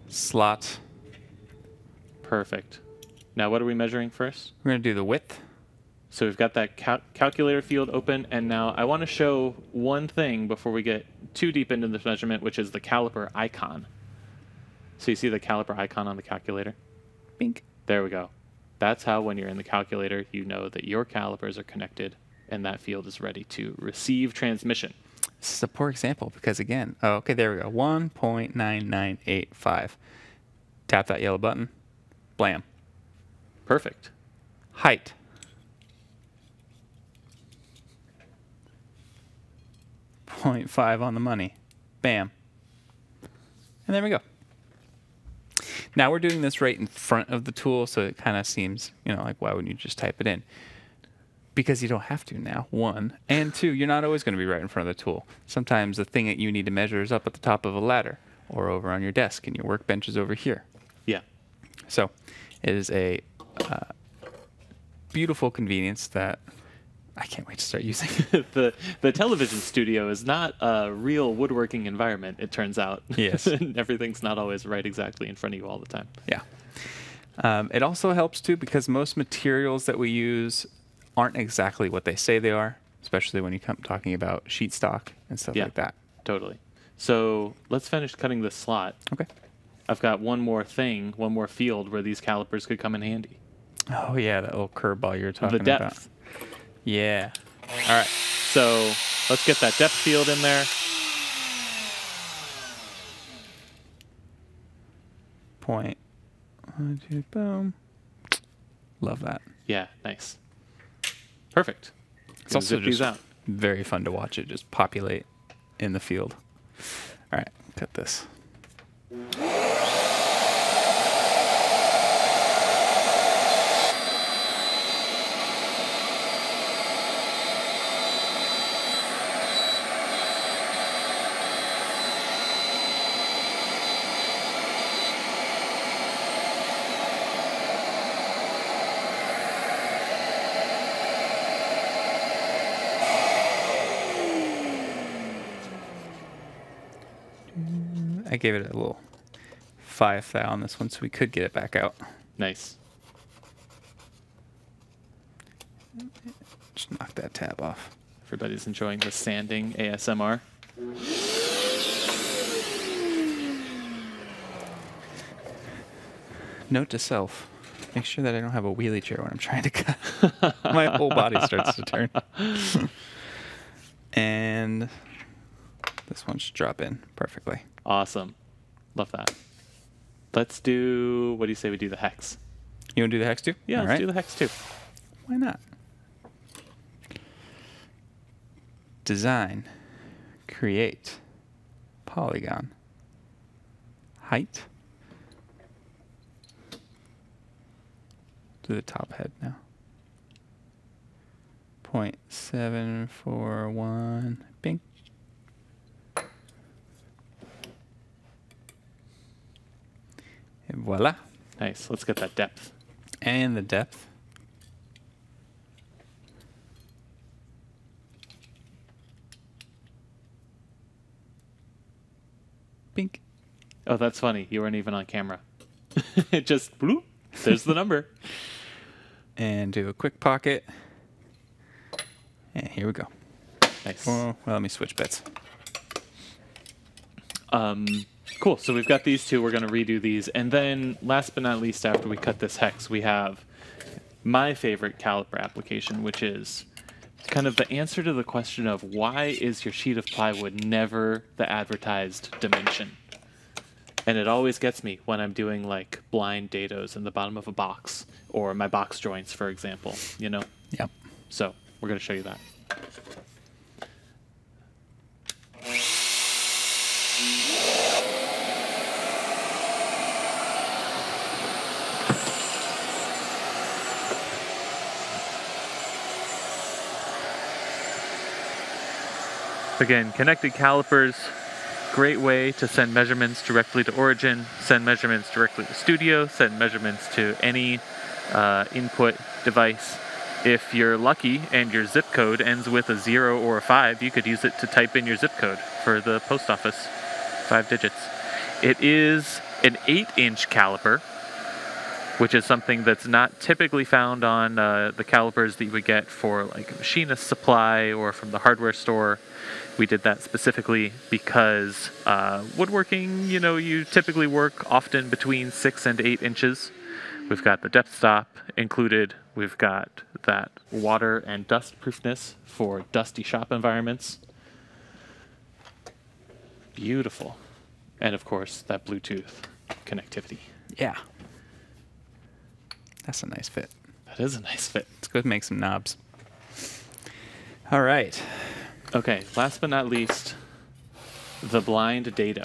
slot. Perfect. Now what are we measuring first? We're going to do the width. So we've got that calculator field open, and now I want to show one thing before we get too deep into this measurement, which is the caliper icon. So you see the caliper icon on the calculator? Bink. There we go. That's how, when you're in the calculator, you know that your calipers are connected and that field is ready to receive transmission. This is a poor example because, again, okay, there we go. 1.9985. Tap that yellow button. Blam. Perfect. Height. .5 on the money. Bam. And there we go. Now we're doing this right in front of the tool, so it kind of seems, like, why wouldn't you just type it in? because you don't have to now, one. And two, you're not always going to be right in front of the tool. Sometimes the thing that you need to measure is up at the top of a ladder or over on your desk, and your workbench is over here. Yeah. So it is a beautiful convenience that I can't wait to start using. The television studio is not a real woodworking environment, it turns out. Yes. Everything's not always right exactly in front of you all the time. Yeah. It also helps, too, because most materials that we use aren't exactly what they say they are, especially when you come talking about sheet stock and stuff like that. Totally. So let's finish cutting this slot. Okay. I've got one more field where these calipers could come in handy. Oh, yeah, that little curveball you were talking The depth. about. Yeah. All right. So let's get that depth field in there. Point. 1, 2, boom. Love that. Yeah, nice. Perfect. It's also zip these just out. very fun to watch it just populate in the field. All right, cut this. I gave it a little 5 thou on this one so we could get it back out. Nice. Just knock that tab off. Everybody's enjoying the sanding ASMR. Note to self, make sure that I don't have a wheelie chair when I'm trying to cut. My whole body starts to turn. And this one should drop in perfectly. Awesome. Love that. Let's do, what do you say we do the hex? You want to do the hex too? Yeah, All let's right. do the hex too. Why not? Design, create, polygon, height. Do the top head now. 0.741, bing. And voila. Nice. Let's get that depth. And the depth. Bink. Oh, that's funny. You weren't even on camera. It just, bloop, there's the number. And do a quick pocket. And here we go. Nice. Well, let me switch bits. Cool. So we've got these two. We're going to redo these. And then last but not least, after we cut this hex, we have my favorite caliper application, which is kind of the answer to the question of why is your sheet of plywood never the advertised dimension? And it always gets me when I'm doing like blind dados in the bottom of a box or my box joints, for example, you know? Yep. So we're going to show you that. Again, connected calipers, great way to send measurements directly to Origin, send measurements directly to Studio, send measurements to any input device. If you're lucky and your zip code ends with a 0 or a 5, you could use it to type in your zip code for the post office, 5 digits. It is an 8-inch caliper, which is something that's not typically found on the calipers that you would get for like a machinist supply or from the hardware store. We did that specifically because woodworking, you know, you typically work often between 6 and 8 inches. We've got the depth stop included. We've got that water and dust proofness for dusty shop environments. Beautiful. And of course, that Bluetooth connectivity. Yeah. That's a nice fit. That is a nice fit. Let's go make some knobs. All right. Okay, last but not least, the blind dado.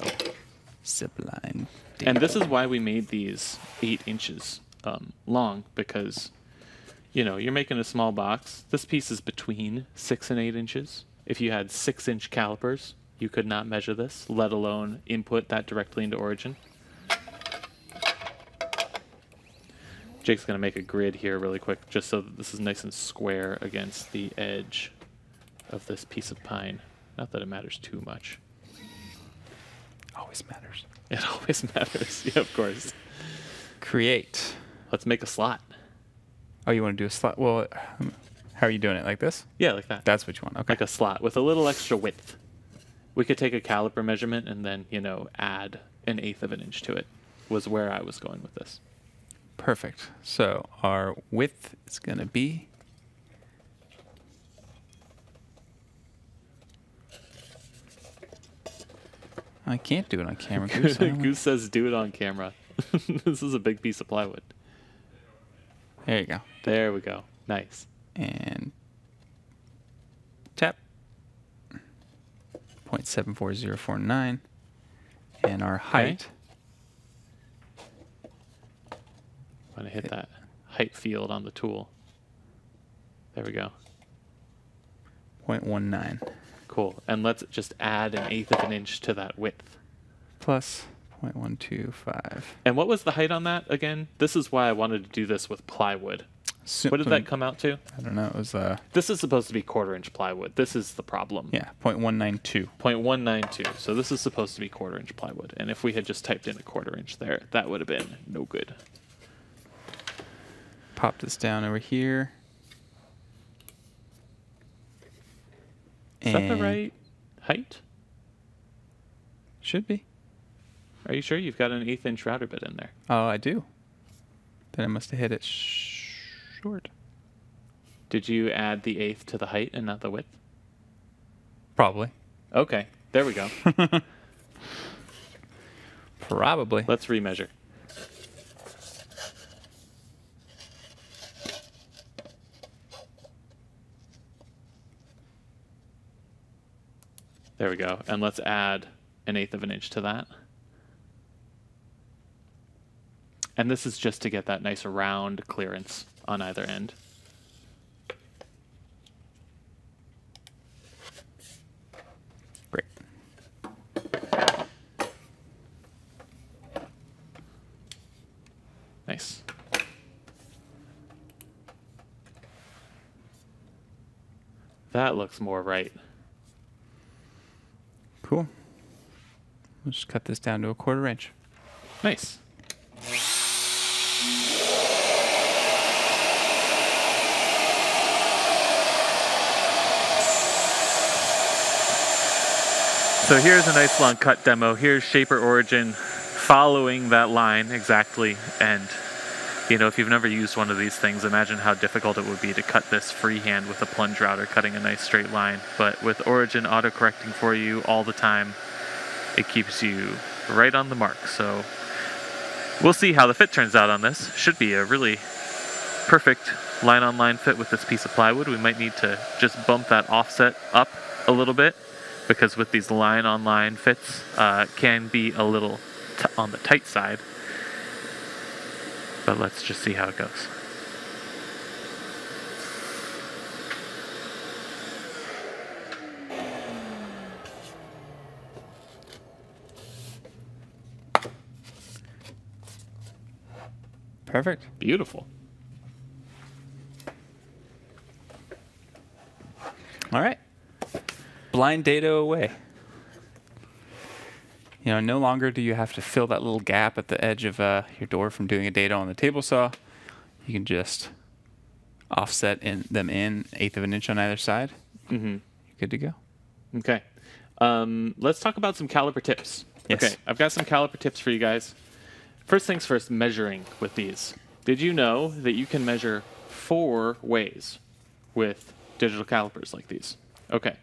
Zipline. And this is why we made these 8 inches long, because you know, you're making a small box. This piece is between 6 and 8 inches. If you had 6-inch calipers, you could not measure this, let alone input that directly into Origin. Jake's going to make a grid here really quick, just so that this is nice and square against the edge of this piece of pine. Not that it matters too much. Always matters. It always matters. Yeah, of course. Create. Let's make a slot. Oh, you want to do a slot? Well, how are you doing it? Like this? Yeah, like that. That's what you want. Okay. Like a slot with a little extra width. We could take a caliper measurement and then, you know, add 1/8 of an inch to it, was where I was going with this. Perfect. So our width is going to be I can't do it on camera. Goose, Goose says do it on camera. This is a big piece of plywood. There you go. There we go. Nice. And tap 0.74049. And our height. I'm going to hit that height field on the tool. There we go. 0.19. Cool. And let's just add 1/8 of an inch to that width. Plus 0.125. And what was the height on that again? This is why I wanted to do this with plywood. What did that come out to? I don't know. It was This is supposed to be 1/4 inch plywood. This is the problem. yeah, 0.192. 0.192. So this is supposed to be 1/4 inch plywood. And if we had just typed in 1/4 inch there, that would have been no good. Pop this down over here. Is that the right height? Should be. Are you sure you've got an 1/8 inch router bit in there? Oh, I do. Then I must have hit it short. Did you add the 1/8 to the height and not the width? Probably. Okay, there we go. Probably. Let's remeasure. There we go. And let's add 1/8 of an inch to that. And this is just to get that nice round clearance on either end. Great. Nice. That looks more right. Cool. We'll just cut this down to 1/4 inch. Nice. So here's a nice long cut demo. Here's Shaper Origin following that line exactly. And, you know, if you've never used one of these things, imagine how difficult it would be to cut this freehand with a plunge router, cutting a nice straight line. But with Origin auto-correcting for you all the time, it keeps you right on the mark. So we'll see how the fit turns out on this. Should be a really perfect line-on-line fit with this piece of plywood. We might need to just bump that offset up a little bit, because with these line-on-line fits, can be a little on the tight side. But let's just see how it goes. Perfect. Beautiful. All right. Blind data away. You know, no longer do you have to fill that little gap at the edge of your door from doing a dado on the table saw. You can just offset them in 1/8 of an inch on either side. Mm-hmm. You're good to go. Okay. Let's talk about some caliper tips. Yes. Okay, I've got some caliper tips for you guys. First things first, measuring with these. Did you know that you can measure 4 ways with digital calipers like these? Okay.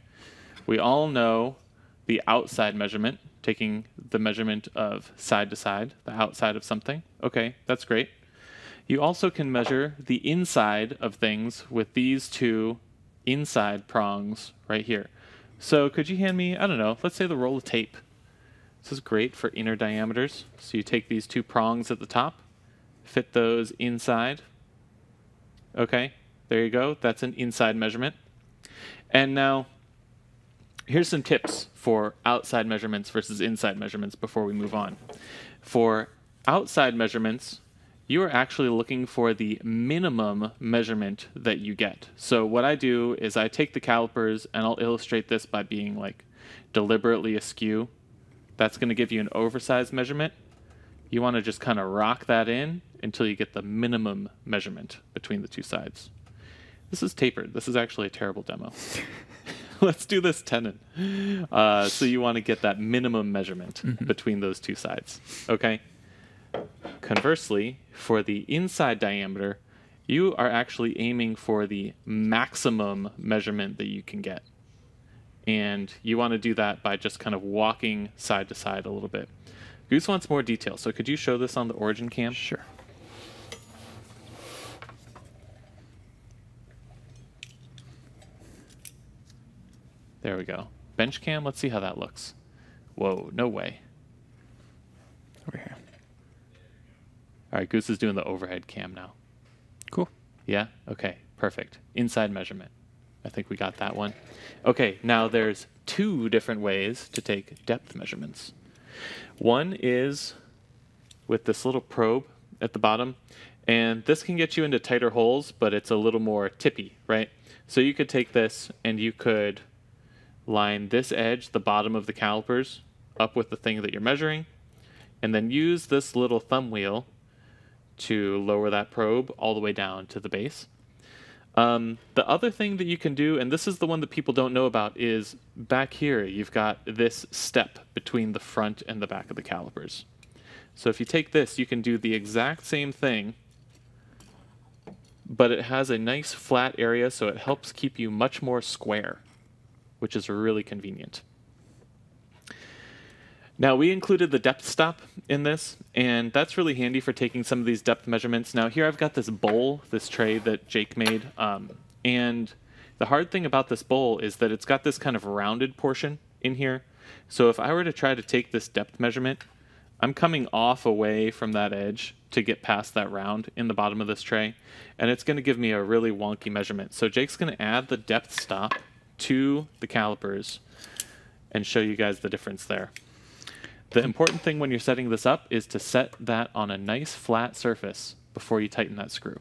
We all know the outside measurement, taking the measurement of side to side, the outside of something. Okay, that's great. You also can measure the inside of things with these 2 inside prongs right here. So could you hand me, I don't know, let's say the roll of tape. This is great for inner diameters. So you take these 2 prongs at the top, fit those inside. Okay, There you go. That's an inside measurement. And now, here's some tips for outside measurements versus inside measurements before we move on. For outside measurements, you are actually looking for the minimum measurement that you get. So what I do is I take the calipers, and I'll illustrate this by being like deliberately askew. That's going to give you an oversized measurement. You want to just kind of rock that in until you get the minimum measurement between the two sides. This is tapered. This is actually a terrible demo. Let's do this tenon. So you want to get that minimum measurement between those two sides. Okay? Conversely, for the inside diameter, you are actually aiming for the maximum measurement that you can get. And you want to do that by just kind of walking side to side a little bit. Goose wants more detail, so could you show this on the origin cam? Sure. There we go. Bench cam, let's see how that looks. Whoa, no way. Over here. All right, Goose is doing the overhead cam now. Cool. Yeah? Okay, perfect. Inside measurement. I think we got that one. Okay, now there's two different ways to take depth measurements. One is with this little probe at the bottom, and this can get you into tighter holes, but it's a little more tippy, right? So you could take this and you could line this edge, the bottom of the calipers, up with the thing that you're measuring, and then use this little thumb wheel to lower that probe all the way down to the base. The other thing that you can do, and this is the one that people don't know about, is back here you've got this step between the front and the back of the calipers. So if you take this, you can do the exact same thing, but it has a nice flat area, so it helps keep you much more square, which is really convenient. Now, we included the depth stop in this, and that's really handy for taking some of these depth measurements. Now, here I've got this bowl, this tray that Jake made, and the hard thing about this bowl is that it's got this kind of rounded portion in here. So if I were to try to take this depth measurement, I'm coming off away from that edge to get past that round in the bottom of this tray, and it's going to give me a really wonky measurement. So Jake's going to add the depth stop to the calipers and show you guys the difference there. The important thing when you're setting this up is to set that on a nice flat surface before you tighten that screw.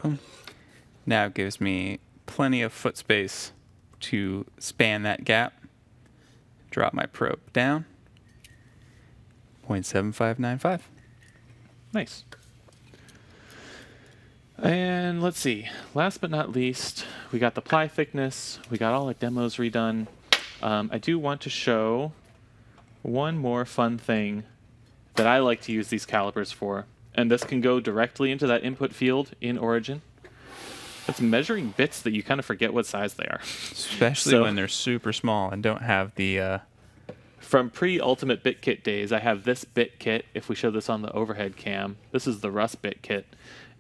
Boom. Now it gives me plenty of foot space to span that gap. Drop my probe down. 0.7595. Nice. And let's see, last but not least, we got the ply thickness, we got all the demos redone. I do want to show one more fun thing that I like to use these calipers for, and this can go directly into that input field in Origin. It's measuring bits that you kind of forget what size they are. Especially when they're super small and don't have the... From pre-Ultimate Bit Kit days, I have this bit kit. If we show this on the overhead cam, this is the Rust bit kit.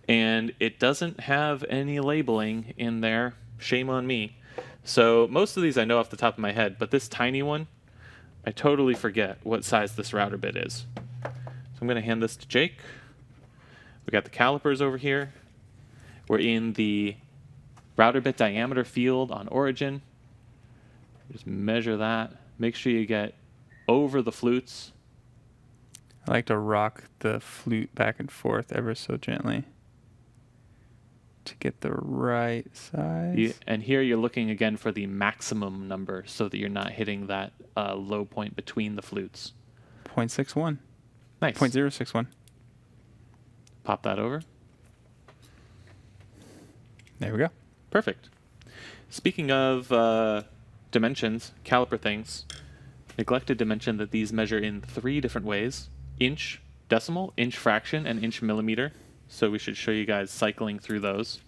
And it doesn't have any labeling in there. Shame on me. So most of these I know off the top of my head, but this tiny one, I totally forget what size this router bit is. So I'm going to hand this to Jake. We got the calipers over here. We're in the router bit diameter field on Origin. Just measure that. Make sure you get over the flutes. I like to rock the flute back and forth ever so gently to get the right size. And here you're looking again for the maximum number so that you're not hitting that low point between the flutes. 0.61. Nice. 0.061. Pop that over. There we go. Perfect. Speaking of dimensions, caliper things, neglected to mention that these measure in 3 different ways: inch decimal, inch fraction, and inch millimeter. So we should show you guys cycling through those.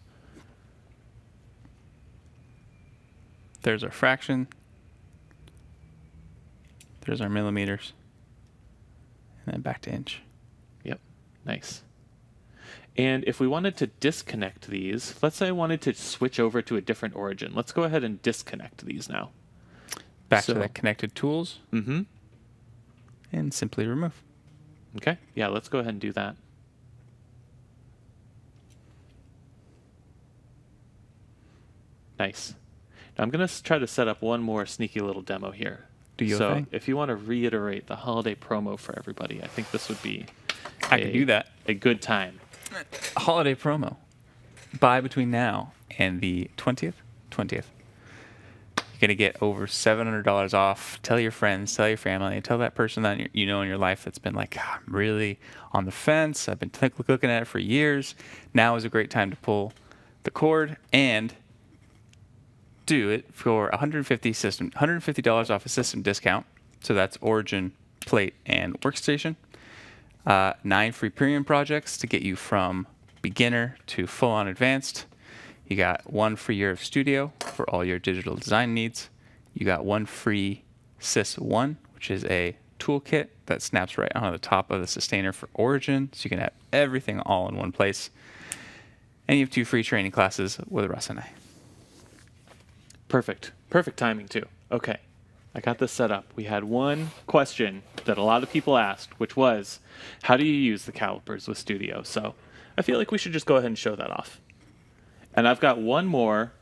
There's our fraction. There's our millimeters. And then back to inch. Yep. Nice. And if we wanted to disconnect these, let's say I wanted to switch over to a different origin. Let's go ahead and disconnect these now. Back to the connected tools. Mm-hmm. and simply remove. Okay, yeah, let's go ahead and do that. Nice. Now I'm going to try to set up one more sneaky little demo here. Do your so thing. If you want to reiterate the holiday promo for everybody, I think this would be I can do that. A good time. Holiday promo. Buy between now and the 20th. You're going to get over $700 off. Tell your friends, tell your family, tell that person that you know in your life that's been like, "God, I'm really on the fence. I've been looking at it for years. Now is a great time to pull the cord and do it for $150 off a system discount. So that's Origin, Plate, and Workstation. 9 free premium projects to get you from beginner to full-on advanced. You got 1 free year of studio for all your digital design needs. You got 1 free Sys 1, which is a toolkit that snaps right onto the top of the sustainer for Origin, so you can have everything all in one place. And you have 2 free training classes with Russ and I. Perfect. Perfect timing, too. Okay. I got this set up. We had one question that a lot of people asked, which was, how do you use the calipers with Studio? So I feel like we should just go ahead and show that off. And I've got one more,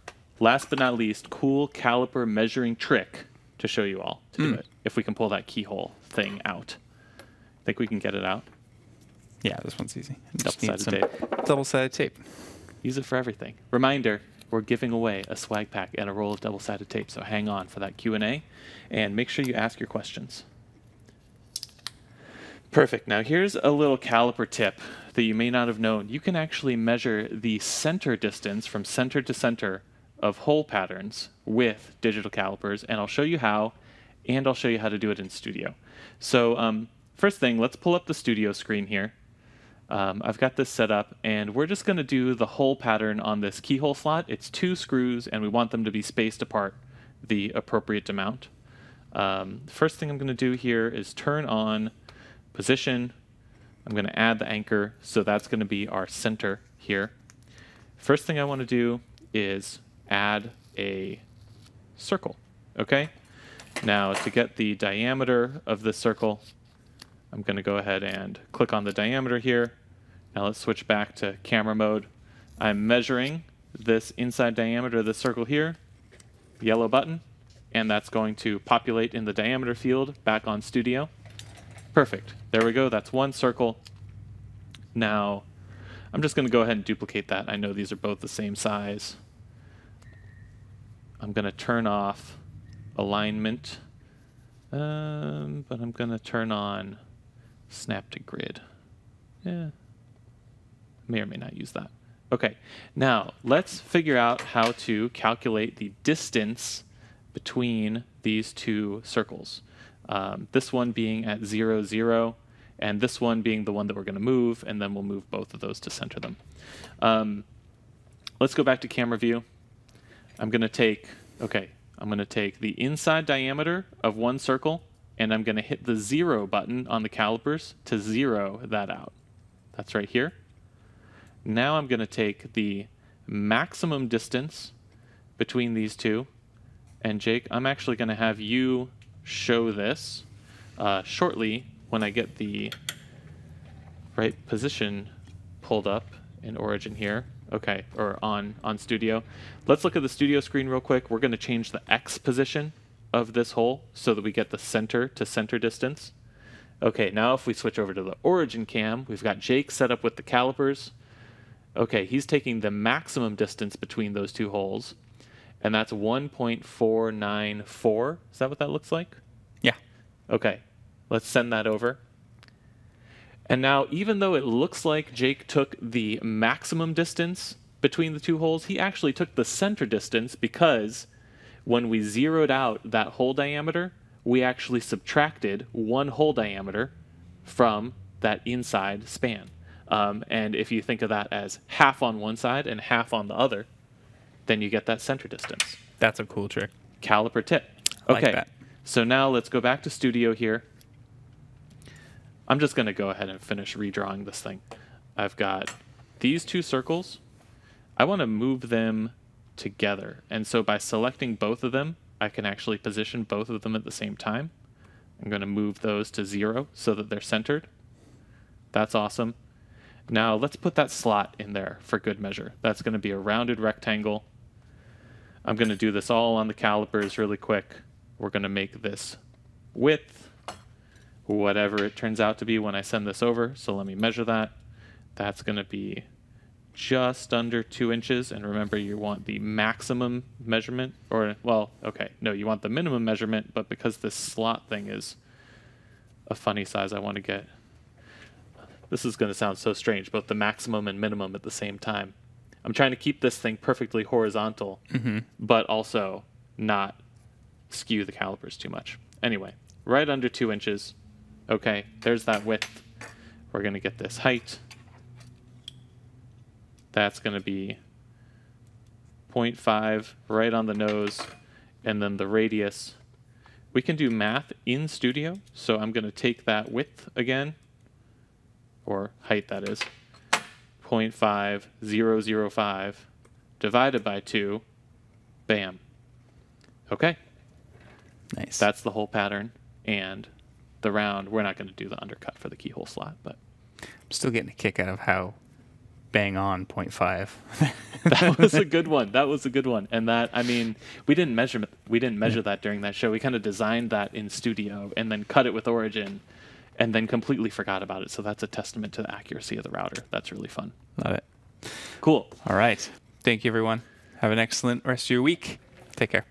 last but not least, cool caliper measuring trick to show you all to do it. If we can pull that keyhole thing out. Think we can get it out? Yeah, this one's easy. Double-sided tape. Double-sided tape. Use it for everything. Reminder, we're giving away a swag pack and a roll of double-sided tape, so hang on for that Q&A, and make sure you ask your questions. Perfect. Now here's a little caliper tip that you may not have known. You can actually measure the center distance from center to center of hole patterns with digital calipers, and I'll show you how, and I'll show you how to do it in Studio. So first thing, let's pull up the Studio screen here. I've got this set up, and we're just going to do the hole pattern on this keyhole slot. It's 2 screws, and we want them to be spaced apart the appropriate amount. First thing I'm going to do here is turn on position. I'm going to add the anchor, so that's going to be our center here. First thing I want to do is add a circle, okay? Now, to get the diameter of this circle, I'm going to go ahead and click on the diameter here. Now let's switch back to camera mode. I'm measuring this inside diameter of the circle here, yellow button, and that's going to populate in the diameter field back on Studio. Perfect. There we go. That's one circle. Now, I'm just going to go ahead and duplicate that. I know these are both the same size. I'm going to turn off alignment, but I'm going to turn on snap to grid. Yeah. May or may not use that. Okay. Now, let's figure out how to calculate the distance between these 2 circles. This one being at 0, 0, and this one being the one that we're going to move, and then we'll move both of those to center them. Let's go back to camera view. I'm going to take the inside diameter of one circle, and I'm going to hit the 0 button on the calipers to 0 that out. That's right here. Now I'm going to take the maximum distance between these 2, and Jake, I'm actually going to have you show this shortly when I get the right position pulled up in Origin here. Okay, or on Studio. Let's look at the Studio screen real quick. We're going to change the X position of this hole so that we get the center to center distance. Okay, now if we switch over to the Origin cam, we've got Jake set up with the calipers. Okay, he's taking the maximum distance between those 2 holes, and that's 1.494. Is that what that looks like? Yeah. Okay, let's send that over. And now, even though it looks like Jake took the maximum distance between the 2 holes, he actually took the center distance because when we zeroed out that hole diameter, we actually subtracted 1 hole diameter from that inside span. And if you think of that as half on one side and half on the other, then you get that center distance. That's a cool trick. Caliper tip. I Okay, like that. So now let's go back to Studio here. I'm just going to go ahead and finish redrawing this thing. I've got these 2 circles. I want to move them together. And so by selecting both of them, I can actually position both of them at the same time. I'm going to move those to 0 so that they're centered. That's awesome. Now let's put that slot in there for good measure. That's going to be a rounded rectangle. I'm going to do this all on the calipers really quick. We're going to make this width, whatever it turns out to be when I send this over. So let me measure that. That's going to be just under 2 inches. And remember, you want the maximum measurement, or, well, okay, no, you want the minimum measurement, but because this slot thing is a funny size, I want to get, this is going to sound so strange, both the maximum and minimum at the same time. I'm trying to keep this thing perfectly horizontal, but also not skew the calipers too much. Anyway, right under 2 inches. Okay, there's that width. We're going to get this height. That's going to be 0.5 right on the nose, and then the radius. We can do math in Studio, so I'm going to take that width again, or height that is, 0.5005 divided by 2, bam. Okay. Nice. That's the whole pattern, and the round, we're not going to do the undercut for the keyhole slot, but I'm still getting a kick out of how bang on 0.5. that was a good one. That was a good one. And that, I mean, we didn't measure that during that show. We kind of designed that in Studio and then cut it with Origin and then completely forgot about it. So that's a testament to the accuracy of the router. That's really fun. Love it. Cool. All right. Thank you, everyone. Have an excellent rest of your week. Take care.